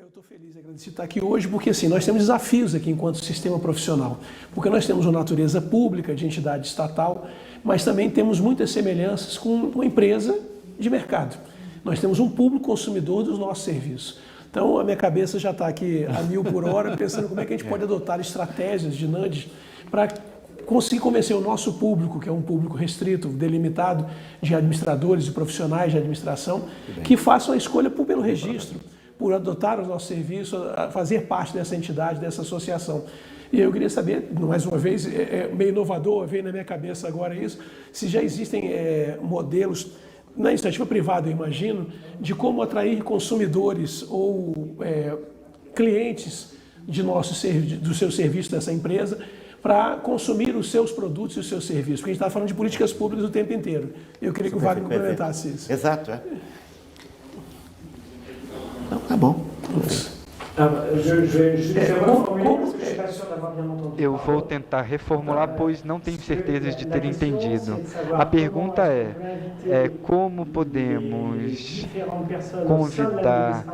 Eu estou feliz de estar aqui hoje, porque assim, nós temos desafios aqui enquanto sistema profissional, porque nós temos uma natureza pública, de entidade estatal, mas também temos muitas semelhanças com uma empresa de mercado. Nós temos um público consumidor dos nossos serviços. Então, a minha cabeça já está aqui a 1000 por hora, pensando como é que a gente pode adotar estratégias de nudge para conseguir convencer o nosso público, que é um público restrito, delimitado, de administradores e profissionais de administração, que façam a escolha pelo registro, por adotar o nosso serviço, fazer parte dessa entidade, dessa associação. E eu queria saber, mais uma vez, é meio inovador, veio na minha cabeça agora isso, se já existem modelos na iniciativa privada, eu imagino, de como atrair consumidores ou clientes do seu serviço dessa empresa para consumir os seus produtos e os seus serviços. Porque a gente está falando de políticas públicas o tempo inteiro. Eu queria que o Wagner complementasse isso. Exato, Não, tá bom. Eu vou tentar reformular, pois não tenho certeza de ter entendido. A pergunta é como podemos convidar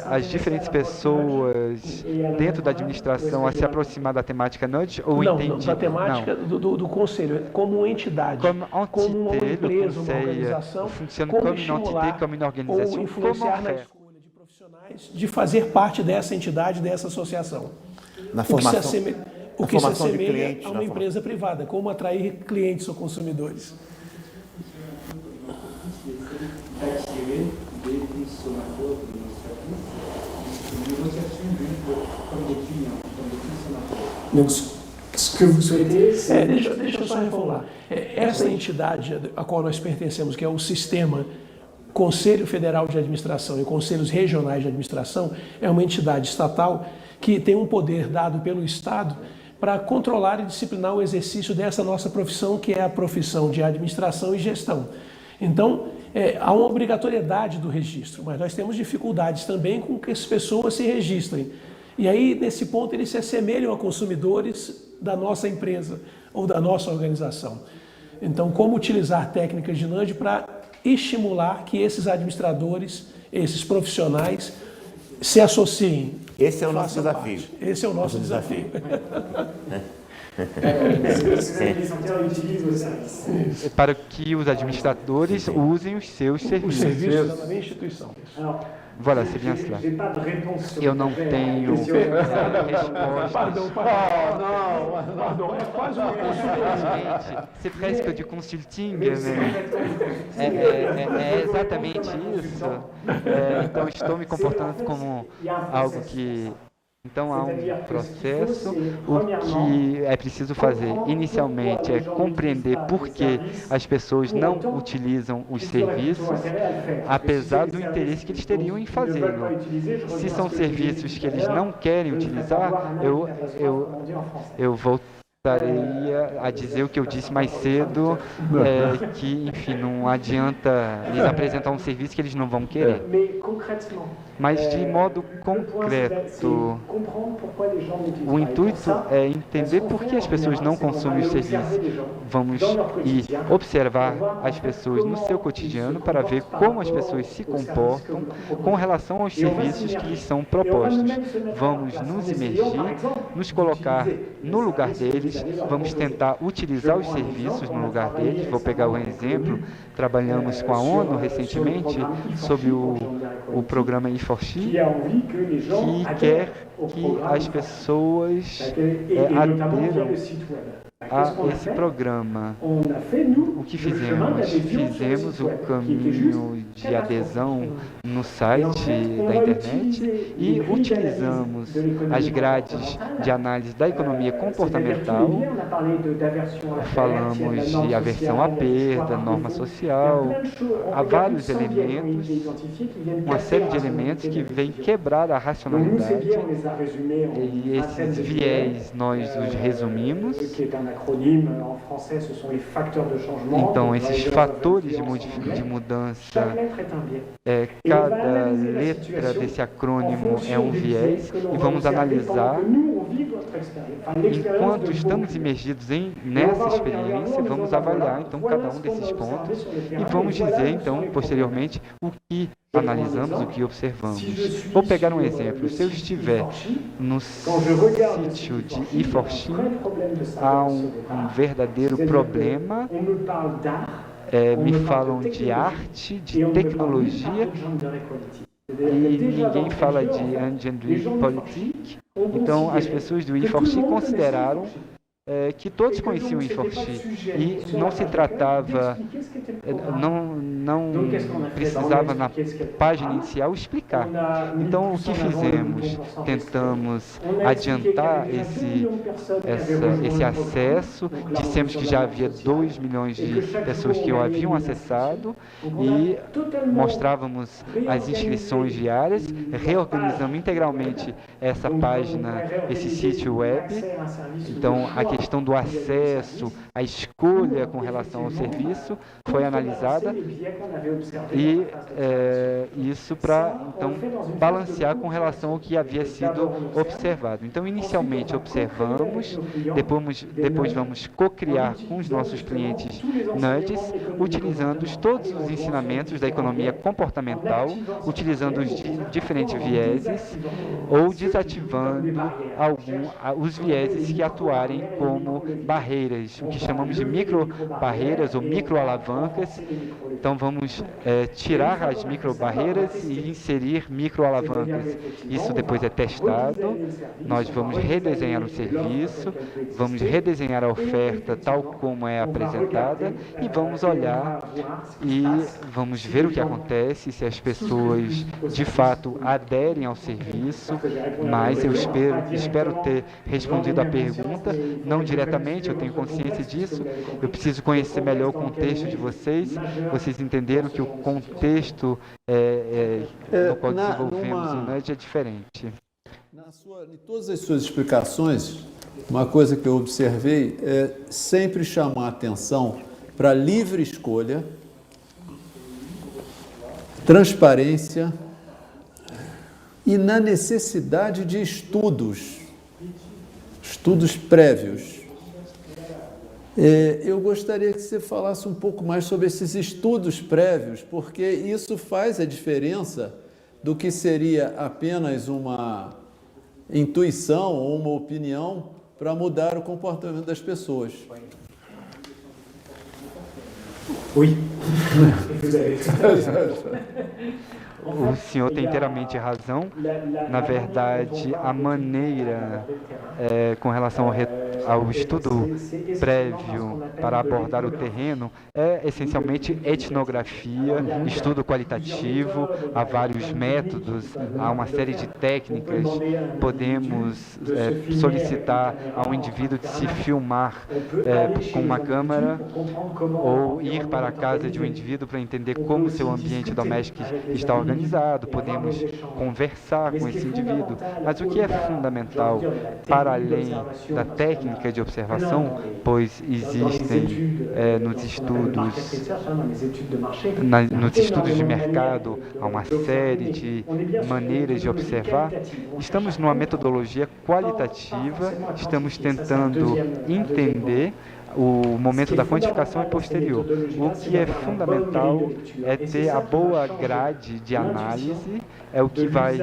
as diferentes pessoas dentro da administração a se aproximar da temática nudge? Ou da temática do conselho, como uma entidade, como uma empresa, uma organização, como estimular ou influenciar na escolha de fazer parte dessa entidade, dessa associação. O que se assemelha a uma empresa privada, como atrair clientes ou consumidores. Deixa eu só reformular. Essa entidade a qual nós pertencemos, que é o sistema Conselho Federal de Administração e Conselhos Regionais de Administração, é uma entidade estatal que tem um poder dado pelo Estado para controlar e disciplinar o exercício dessa nossa profissão, que é a profissão de administração e gestão. Então, há uma obrigatoriedade do registro, mas nós temos dificuldades também com que as pessoas se registrem. E aí, nesse ponto, eles se assemelham a consumidores da nossa empresa ou da nossa organização. Então, como utilizar técnicas de nudge para estimular que esses administradores, esses profissionais, se associem. Esse é o nosso desafio. Esse é o nosso desafio. Para que os administradores usem os seus serviços. Os serviços da minha instituição. Voilà, c'est bien cela. Eu não tenho resposta. Pardon, é quase uma consultoria. C'est presque du consulting, é exatamente isso. Então, estou me comportando como algo que... Então, há um processo. O que é preciso fazer inicialmente é compreender por que as pessoas não utilizam os serviços, apesar do interesse que eles teriam em fazê-lo. Se são serviços que eles não querem utilizar, eu voltaria a dizer o que eu disse mais cedo, que, enfim, não adianta lhes apresentar um serviço que eles não vão querer. Mas, de modo concreto, o intuito é entender por que as pessoas não consomem os serviços. Vamos ir observar as pessoas no seu cotidiano para ver como as pessoas se comportam com relação aos serviços que lhes são propostos. Vamos nos imergir, nos colocar no lugar deles, vamos tentar utilizar os serviços no lugar deles. Vou pegar um exemplo, trabalhamos com a ONU recentemente sobre o programa E4C, que quer que as pessoas aderam a esse programa. O que fizemos? Fizemos o caminho de adesão no site da internet e utilizamos as grades de análise da economia comportamental. Falamos de aversão à perda, norma social, há vários elementos, uma série de elementos que vêm quebrar a racionalidade, e esses viés nós os resumimos. Então, esses fatores de mudança, cada letra desse acrônimo é um viés, e vamos analisar. Enquanto estamos imergidos nessa experiência, vamos avaliar então cada um desses pontos e vamos dizer então posteriormente o que analisamos, o que observamos. Vou pegar um exemplo. Se eu estiver no sítio de E4C, há um verdadeiro problema. Me falam de arte, de tecnologia, e ninguém fala de engendry politique. Então, as pessoas do E4C consideraram que todos conheciam o E4C e não se tratava, não precisava na página inicial explicar. Então, o que fizemos? Tentamos adiantar esse acesso, dissemos que já havia 2 milhões de pessoas que o haviam acessado e mostrávamos as inscrições diárias, reorganizamos integralmente essa página, esse sítio web. Então, a questão do acesso, a escolha com relação ao serviço foi analisada e isso para então balancear com relação ao que havia sido observado. Então, inicialmente observamos, depois vamos co-criar com os nossos clientes nudges, utilizando todos os ensinamentos da economia comportamental, utilizando os diferentes vieses ou desativando os vieses que atuarem como barreiras, o que chamamos de micro-barreiras ou micro-alavancas. Então, vamos tirar as micro-barreiras e inserir micro-alavancas. Isso depois é testado, nós vamos redesenhar o serviço, vamos redesenhar a oferta tal como é apresentada e vamos olhar e vamos ver o que acontece, se as pessoas de fato aderem ao serviço, mas eu espero ter respondido a pergunta, não diretamente, eu tenho consciência disso, eu preciso conhecer melhor o contexto de vocês, vocês entenderam que o contexto no qual desenvolvemos o nudge é diferente. Em todas as suas explicações, uma coisa que eu observei é sempre chamar a atenção para a livre escolha, transparência e na necessidade de estudos prévios. Eu gostaria que você falasse um pouco mais sobre esses estudos prévios, porque isso faz a diferença do que seria apenas uma intuição ou uma opinião para mudar o comportamento das pessoas. Oui. O senhor tem inteiramente razão. Na verdade, a maneira com relação ao estudo prévio para abordar o terreno é essencialmente etnografia, estudo qualitativo, há vários métodos, há uma série de técnicas. Podemos solicitar ao indivíduo de se filmar com uma câmera ou ir para a casa de um indivíduo para entender como seu ambiente doméstico está organizado. organizado, podemos conversar com esse indivíduo. Mas o que é fundamental, para além da técnica de observação, pois existem nos estudos de mercado, há uma série de maneiras de observar, estamos numa metodologia qualitativa, estamos tentando entender o momento da quantificação é posterior. O que é fundamental é ter a boa grade de análise, é o que vai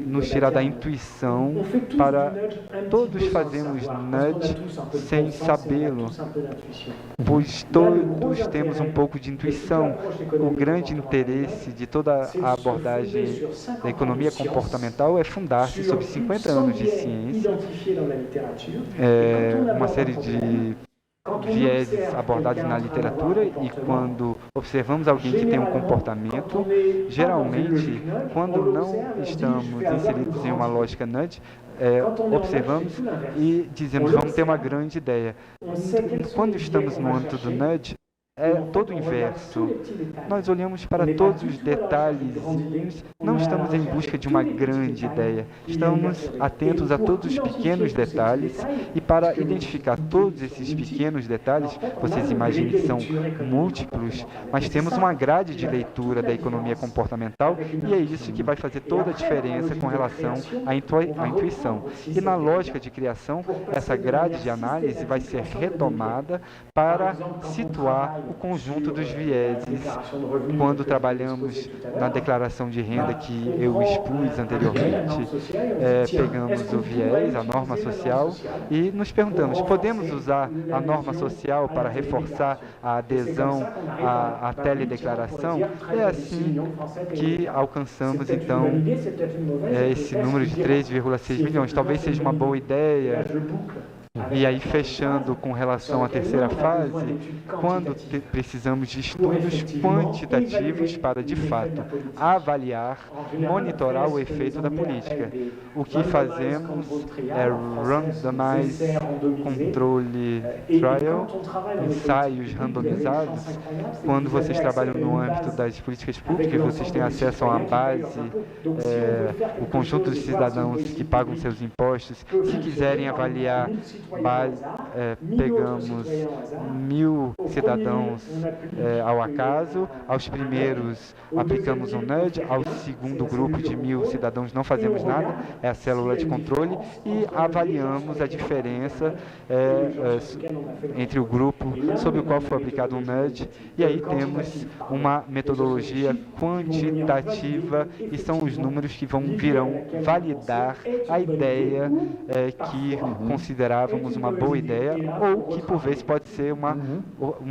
nos tirar da intuição para todos fazemos nudge sem sabê-lo, pois todos temos um pouco de intuição. O grande interesse de toda a abordagem da economia comportamental é fundar-se sobre 50 anos de ciência, uma série de vieses abordados na literatura, e quando observamos alguém que tem um comportamento, geralmente, quando não estamos inseridos em uma lógica nudge, observamos e dizemos, vamos ter uma grande ideia. Quando estamos no âmbito do nudge, é todo o inverso. Nós olhamos para todos os detalhes, não estamos em busca de uma grande ideia, estamos atentos a todos os pequenos detalhes, e para identificar todos esses pequenos detalhes, vocês imaginem que são múltiplos, mas temos uma grade de leitura da economia comportamental, e é isso que vai fazer toda a diferença com relação à intuição. E na lógica de criação, essa grade de análise vai ser retomada para situar o conjunto dos vieses. Quando trabalhamos na declaração de renda que eu expus anteriormente, pegamos o viés, a norma social, e nos perguntamos, podemos usar a norma social para reforçar a adesão à teledeclaração? É assim que alcançamos, então, esse número de 3,6 milhões. Talvez seja uma boa ideia. E aí, fechando com relação à terceira fase, quando precisamos de estudos quantitativos para, de fato, avaliar, monitorar o efeito da política. O que fazemos é randomized controle trial, ensaios randomizados. Quando vocês trabalham no âmbito das políticas públicas, vocês têm acesso a uma base, o conjunto de cidadãos que pagam seus impostos. Se quiserem avaliar pegamos 1.000 cidadãos ao acaso, aos primeiros aplicamos um nudge, ao segundo grupo de 1.000 cidadãos não fazemos nada, é a célula de controle, e avaliamos a diferença entre o grupo sobre o qual foi aplicado um nudge, e aí temos uma metodologia quantitativa, e são os números que virão validar a ideia que considerávamos uma boa ideia, ou que por vezes pode ser uma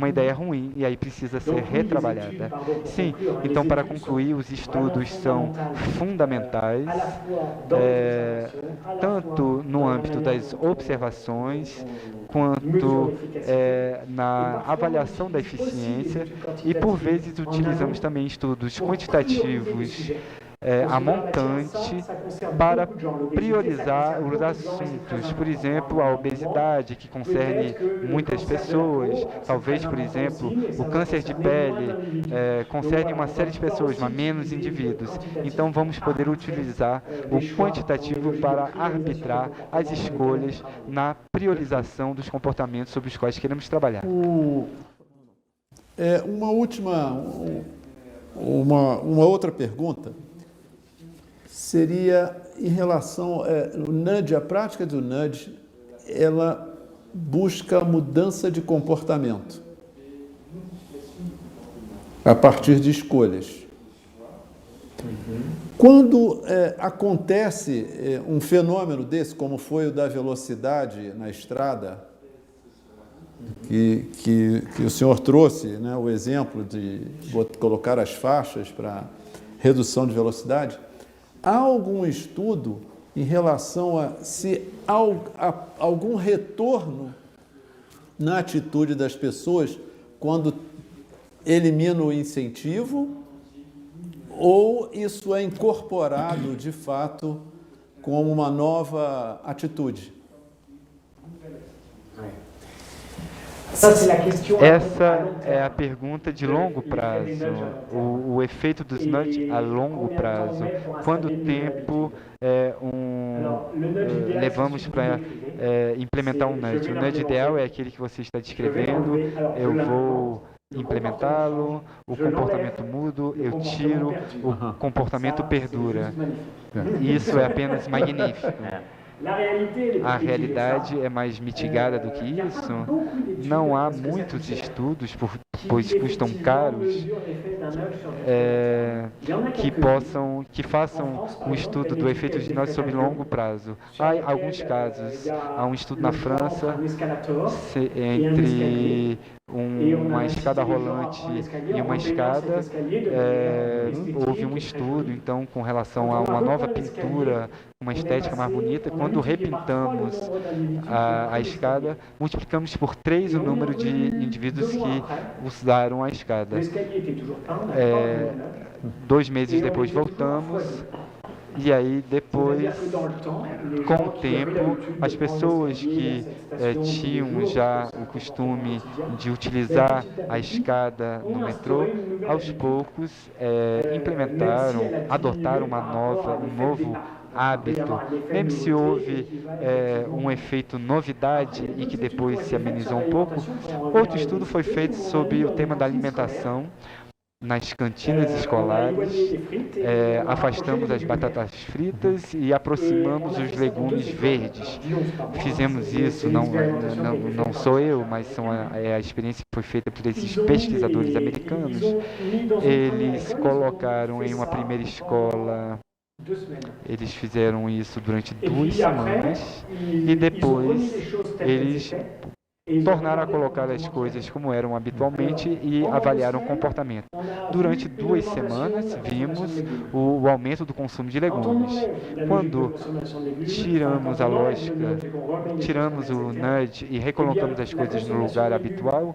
ideia ruim, e aí precisa ser retrabalhada. Sim, então, para concluir, os estudos são fundamentais, tanto no âmbito das observações, quanto na avaliação da eficiência, e por vezes utilizamos também estudos quantitativos a montante para priorizar os assuntos, por exemplo, a obesidade, que concerne muitas pessoas, talvez, por exemplo, o câncer de pele concerne uma série de pessoas, mas menos indivíduos. Então, vamos poder utilizar o quantitativo para arbitrar as escolhas na priorização dos comportamentos sobre os quais queremos trabalhar. Uma outra pergunta seria em relação ao nudge. A prática do nudge, ela busca mudança de comportamento a partir de escolhas. Quando acontece um fenômeno desse, como foi o da velocidade na estrada, que o senhor trouxe, né, o exemplo de colocar as faixas para redução de velocidade, há algum estudo em relação a se há algum retorno na atitude das pessoas quando elimina o incentivo, ou isso é incorporado de fato como uma nova atitude? Essa é a pergunta de longo prazo, o efeito dos nudge a longo prazo. Quanto tempo levamos para implementar um nudge? O nudge ideal é aquele que você está descrevendo, eu vou implementá-lo, o comportamento muda, eu tiro, o comportamento perdura. Isso é apenas magnífico. A realidade é mais mitigada do que isso. Não há muitos estudos, pois custam caros, que façam um estudo do efeito de nudge sobre longo prazo. Há alguns casos. Há um estudo na França entre uma escada rolante e uma escada. Houve um estudo, então, com relação a uma nova pintura, uma estética mais bonita. Quando repintamos a escada, multiplicamos por 3 o número de indivíduos que usaram a escada. 2 meses depois voltamos, e aí depois, com o tempo, as pessoas que tinham já o costume de utilizar a escada no metrô, aos poucos adotaram um novo hábito, mesmo se houve um efeito novidade e que depois se amenizou um pouco. Outro estudo foi feito sobre o tema da alimentação nas cantinas escolares, afastamos as batatas fritas e aproximamos os legumes verdes. Fizemos isso, não sou eu, mas a experiência que foi feita por esses pesquisadores americanos. Eles colocaram em uma primeira escola, eles fizeram isso durante 2 semanas e depois eles tornaram a colocar as coisas como eram habitualmente e avaliaram o comportamento. Durante 2 semanas, vimos o aumento do consumo de legumes. Quando tiramos a lógica, tiramos o nudge e recolocamos as coisas no lugar habitual,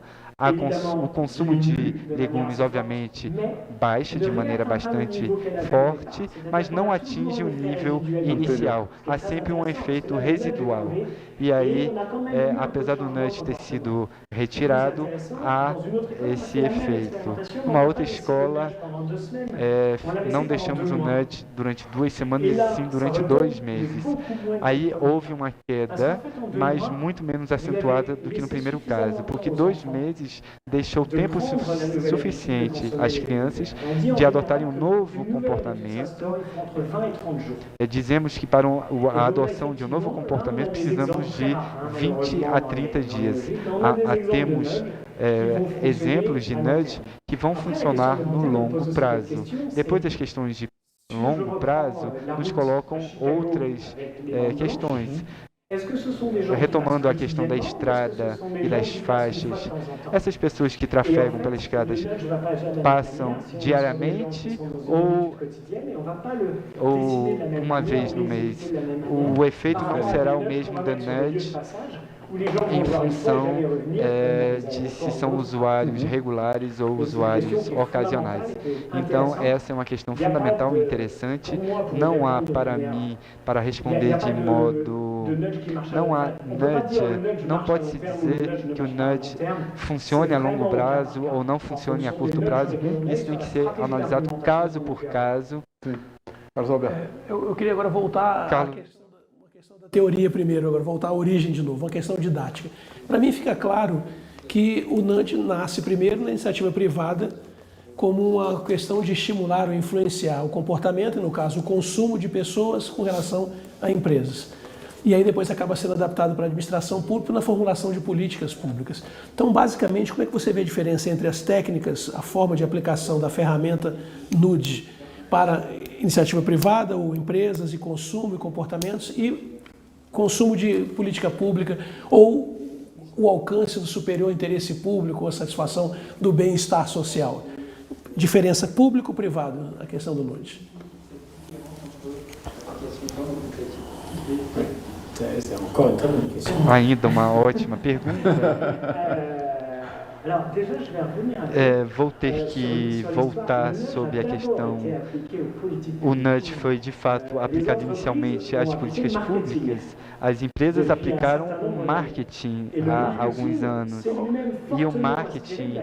o consumo de legumes, obviamente, baixa de maneira bastante forte, mas não atinge o nível inicial. Há sempre um efeito residual. E aí, apesar do nudge ter sido retirado, há esse efeito. Uma outra escola, não deixamos o nudge durante 2 semanas, e sim durante 2 meses. Aí houve uma queda, mas muito menos acentuada do que no primeiro caso, porque 2 meses deixou tempo suficiente às crianças de adotarem um novo comportamento. Dizemos que para a adoção de um novo comportamento precisamos de 20 a 30 dias. Temos exemplos de nudge que vão funcionar no longo prazo. Depois das questões de longo prazo, nos colocam outras questões. Retomando a questão da estrada e das faixas, essas pessoas que trafegam pelas estradas passam diariamente ou uma vez no mês? O efeito não será o mesmo da nudge em função de se são usuários regulares ou usuários ocasionais. Então, essa é uma questão fundamental e interessante. Não há para responder de modo... Não há nudge, não pode-se dizer que o nudge funcione a longo prazo ou não funcione a curto prazo. Isso tem que ser analisado caso por caso. Sim. Carlos Alberto. Eu queria agora voltar à questão da teoria primeiro, agora voltar à origem de novo, uma questão didática. Para mim fica claro que o nudge nasce primeiro na iniciativa privada como uma questão de estimular ou influenciar o comportamento, no caso o consumo de pessoas com relação a empresas. E aí depois acaba sendo adaptado para a administração pública na formulação de políticas públicas. Então, basicamente, como é que você vê a diferença entre as técnicas, a forma de aplicação da ferramenta nudge para iniciativa privada ou empresas e consumo e comportamentos e consumo de política pública ou o alcance do superior interesse público ou a satisfação do bem-estar social? Diferença público-privado, a questão do nudge. Ainda uma ótima pergunta. Vou ter que voltar sobre a questão. O nudge foi de fato aplicado inicialmente às políticas públicas. As empresas aplicaram um marketing há alguns anos. E o marketing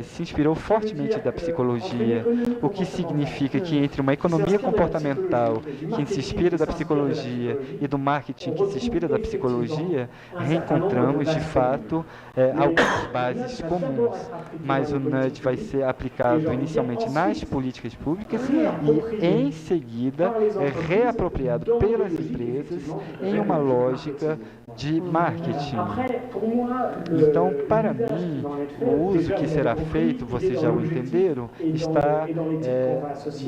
se inspirou fortemente da psicologia, o que significa que entre uma economia comportamental que se inspira da psicologia e do marketing que se inspira da psicologia, reencontramos, de fato, algumas bases comuns. Mas o nudge vai ser aplicado inicialmente nas políticas públicas e, em seguida, reapropriado pelas empresas em uma lógica de marketing. Então, para mim, o uso que será feito, vocês já o entenderam, está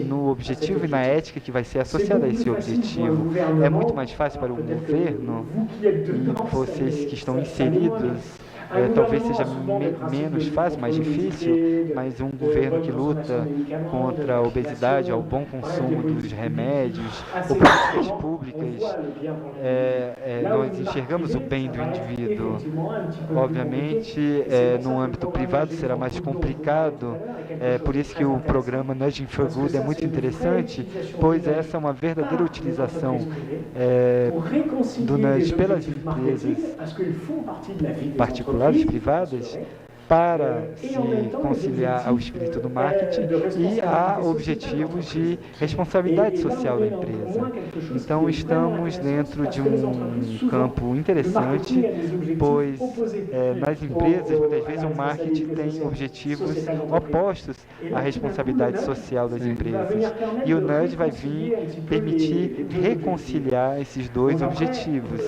no objetivo e na ética que vai ser associada a esse objetivo. É muito mais fácil para o governo, e vocês que estão inseridos, talvez seja menos fácil, mais difícil, mas um governo que luta contra a obesidade, ao bom consumo dos remédios, ou políticas públicas, nós enxergamos o bem do indivíduo. Obviamente, no âmbito privado será mais complicado, por isso que o programa Nudging for Good é muito interessante, pois essa é uma verdadeira utilização do nudge pelas empresas particulares, privadas, para se conciliar ao espírito do marketing e a objetivos de responsabilidade social da empresa. Então, estamos dentro de um campo interessante, pois nas empresas, muitas vezes, o marketing tem objetivos opostos à responsabilidade social das empresas. E o nudge vai vir permitir reconciliar esses dois objetivos.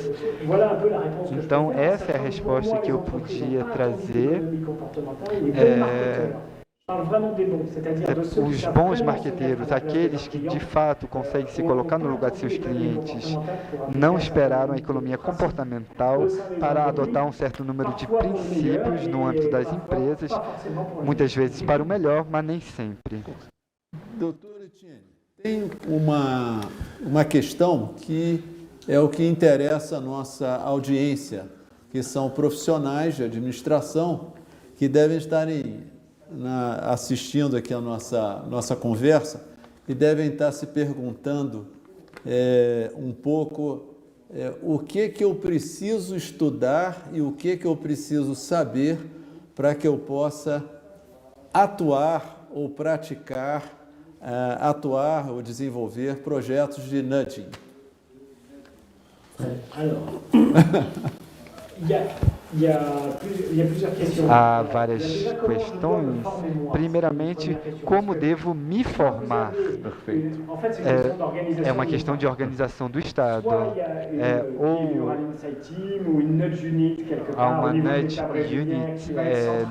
Então, essa é a resposta que eu podia trazer. Os bons marqueteiros, aqueles que de fato conseguem se colocar no lugar de seus clientes, não esperaram a economia comportamental para adotar um certo número de princípios no âmbito das empresas, muitas vezes para o melhor, mas nem sempre. Doutor Etienne, tem uma questão que é o que interessa a nossa audiência, que são profissionais de administração que devem estar assistindo aqui a nossa conversa e devem estar se perguntando um pouco o que eu preciso estudar e o que eu preciso saber para que eu possa atuar ou praticar, atuar ou desenvolver projetos de nudging. Há várias questões. Primeiramente, como devo me formar? É uma questão de organização do Estado. Ou há uma nudge unit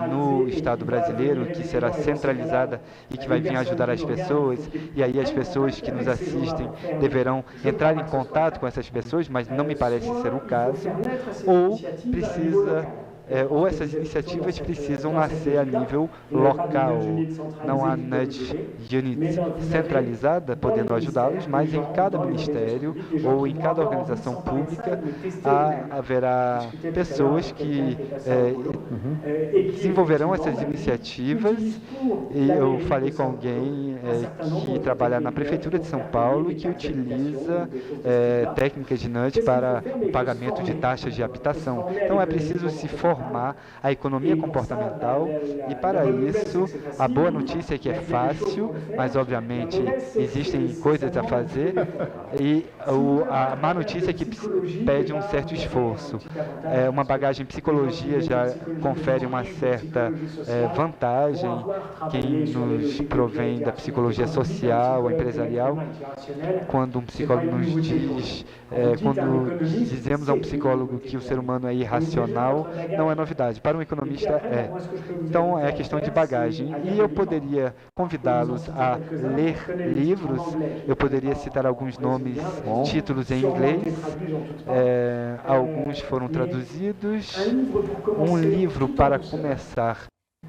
no Estado brasileiro que será centralizada e que vai vir ajudar as pessoas, e aí as pessoas que nos assistem deverão entrar em contato com essas pessoas, mas não me parece ser o caso, ou essas iniciativas precisam nascer a nível local. Não há nudge unit centralizada podendo ajudá-los, mas em cada ministério ou em cada organização pública haverá pessoas que desenvolverão essas iniciativas. E eu falei com alguém que trabalha na Prefeitura de São Paulo e que utiliza técnicas de nudge para o pagamento de taxas de habitação. Então é preciso se formar a economia comportamental, e para isso a boa notícia é que é fácil, mas obviamente existem coisas a fazer, e a má notícia é que pede um certo esforço. Uma bagagem em psicologia já confere uma certa vantagem. Quem nos provém da psicologia social, empresarial, quando um psicólogo nos diz, quando dizemos a um psicólogo que o ser humano é irracional, não é novidade. Para um economista, é. Então, é questão de bagagem. E eu poderia convidá-los a ler livros. Eu poderia citar alguns nomes, títulos em inglês. Alguns foram traduzidos. Um livro para começar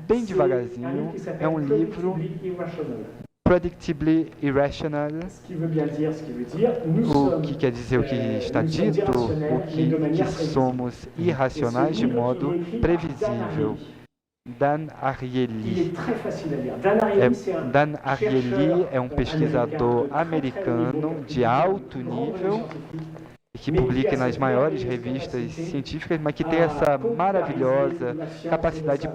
bem devagarzinho é um livro Predictably Irrational, o que quer dizer o que está dito, o que somos irracionais de modo previsível. Dan Ariely. Dan Ariely é um pesquisador americano de alto nível que publica nas maiores revistas científicas, mas que tem essa maravilhosa capacidade de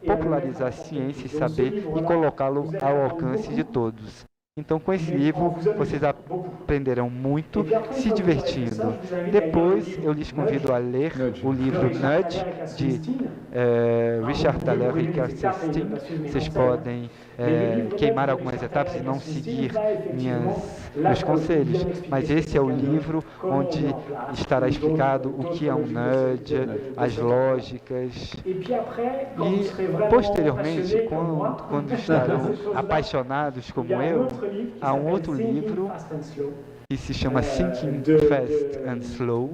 popularizar a ciência e saber e colocá-lo ao alcance de todos. Então, com esse livro, vocês aprenderão muito se divertindo. Depois, eu lhes convido a ler o livro Nudge, de Richard Thaler e Kerstin. Vocês podem queimar algumas etapas e não seguir meus conselhos, mas esse é o livro onde estará explicado o que é um nudge, as lógicas, e posteriormente, quando estarão apaixonados como eu, há um outro livro que se chama Thinking Fast and Slow,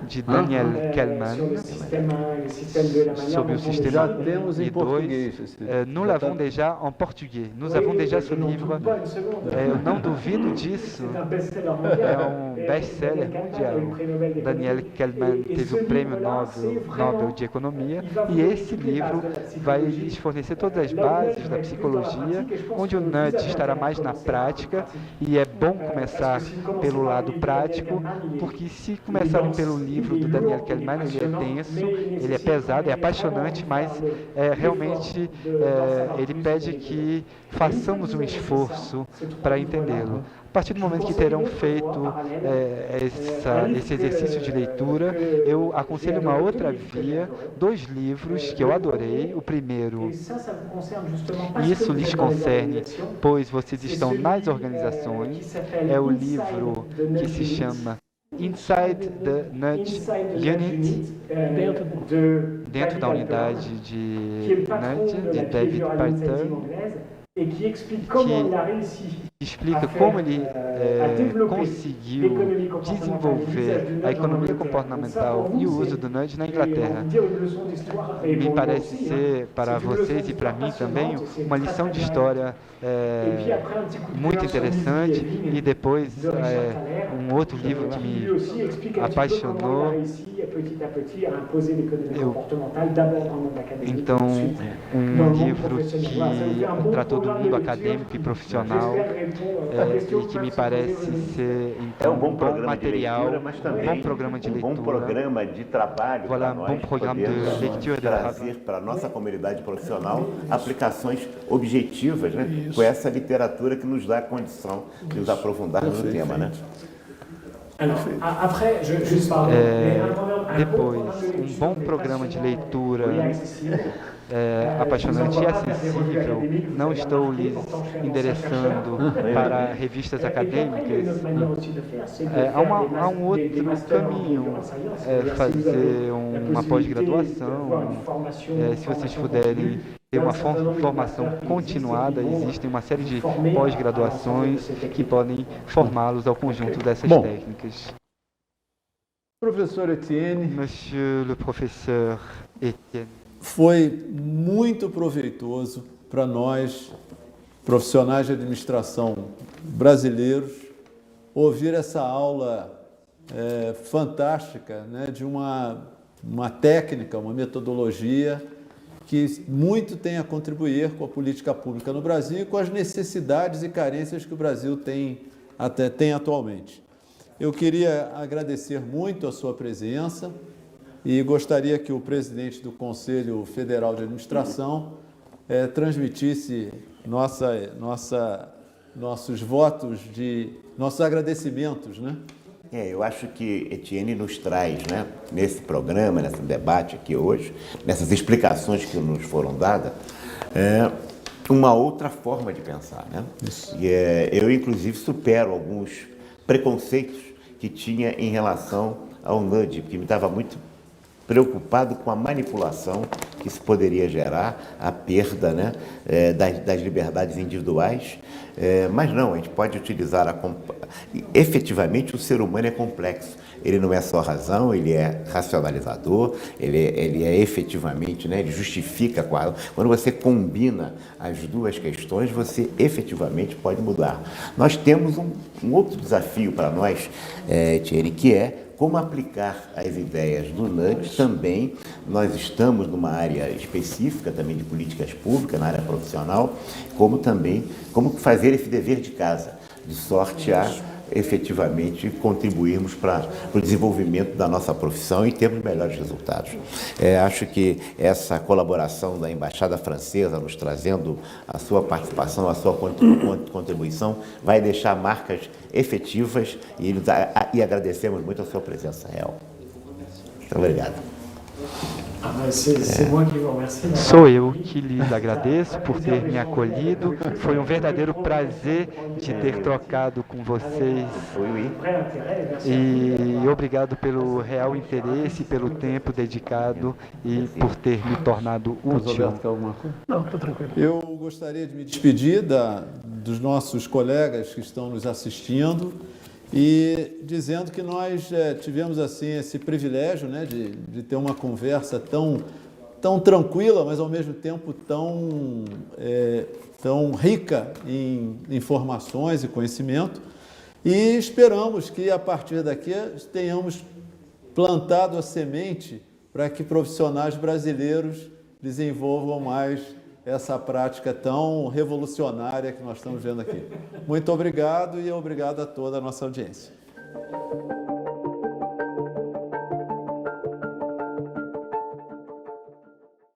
de Daniel Kahneman, sobre o sistema. Temos em português esse livro. Nous l'avons déjà en portugais. Nous avons déjà ce livre. Eu não duvido disso. É um best-seller mundial. Daniel Kahneman teve o prêmio Nobel de Economia, e esse livro vai lhes fornecer todas as bases da psicologia, onde o nudge estará mais na prática, e é bom começar pelo lado prático, porque se começarem pelo livro do Daniel Kahneman, ele é denso, ele é pesado, é apaixonante, mas realmente ele pede que façamos um esforço para entendê-lo. A partir do momento que terão feito esse exercício de leitura, eu aconselho uma outra via, 2 livros que eu adorei. O primeiro, isso lhes concerne, pois vocês estão nas organizações, é o livro que se chama Inside the Nudge Unit, dentro da unidade de Nudge, de David Pattern, que explica como ele conseguiu desenvolver a economia comportamental e o uso do nudge na Inglaterra. Me parece ser, para vocês e para mim também, uma lição de história muito interessante. E depois, um outro livro que me apaixonou, então, um livro que tratou do mundo acadêmico e profissional, e que me parece ser, então, um bom material, um bom programa de leitura, um bom programa de trabalho, voilà, um bom programa de leitura, trazer para a nossa comunidade profissional aplicações objetivas, né, com essa literatura que nos dá a condição de nos aprofundarmos no tema, né? Depois, um bom programa de leitura apaixonante e acessível. Não estou lhes endereçando para revistas acadêmicas. Há um outro caminho, fazer uma pós-graduação. Se vocês puderem ter uma formação continuada, existem uma série de pós-graduações que podem formá-los ao conjunto dessas técnicas. Professor Etienne. Monsieur le professeur Etienne. Foi muito proveitoso para nós, profissionais de administração brasileiros, ouvir essa aula fantástica, né, de uma técnica, uma metodologia que muito tem a contribuir com a política pública no Brasil e com as necessidades e carências que o Brasil tem atualmente. Eu queria agradecer muito a sua presença e gostaria que o presidente do Conselho Federal de Administração transmitisse nossos votos nossos agradecimentos, né? Eu acho que Etienne nos traz, né, nesse programa, nesse debate aqui hoje, nessas explicações que nos foram dadas, uma outra forma de pensar, né? E eu, inclusive, supero alguns preconceitos que tinha em relação ao nudge, porque me estava muito preocupado com a manipulação que isso poderia gerar, a perda, né, das liberdades individuais. Mas não, a gente pode utilizar efetivamente o ser humano é complexo. Ele não é só razão, ele é racionalizador, ele é efetivamente, né, ele justifica quando você combina as duas questões, você efetivamente pode mudar. Nós temos um outro desafio para nós, Thierry, que é como aplicar as ideias do nudge também. Nós estamos numa área específica também de políticas públicas, na área profissional, como fazer esse dever de casa, de sorte a efetivamente contribuirmos para o desenvolvimento da nossa profissão e termos melhores resultados. Acho que essa colaboração da Embaixada Francesa nos trazendo a sua participação, a sua contribuição, vai deixar marcas efetivas e agradecemos muito a sua presença real. Muito obrigado. Sou eu que lhes agradeço por ter me acolhido. Foi um verdadeiro prazer de ter trocado com vocês. E obrigado pelo real interesse, pelo tempo dedicado e por ter me tornado útil. Não, estou tranquilo. Eu gostaria de me despedir dos nossos colegas que estão nos assistindo e dizendo que nós tivemos assim esse privilégio, né, de ter uma conversa tão tranquila, mas ao mesmo tempo tão rica em informações e conhecimento. E esperamos que a partir daqui tenhamos plantado a semente para que profissionais brasileiros desenvolvam mais essa prática tão revolucionária que nós estamos vendo aqui. Muito obrigado e obrigado a toda a nossa audiência.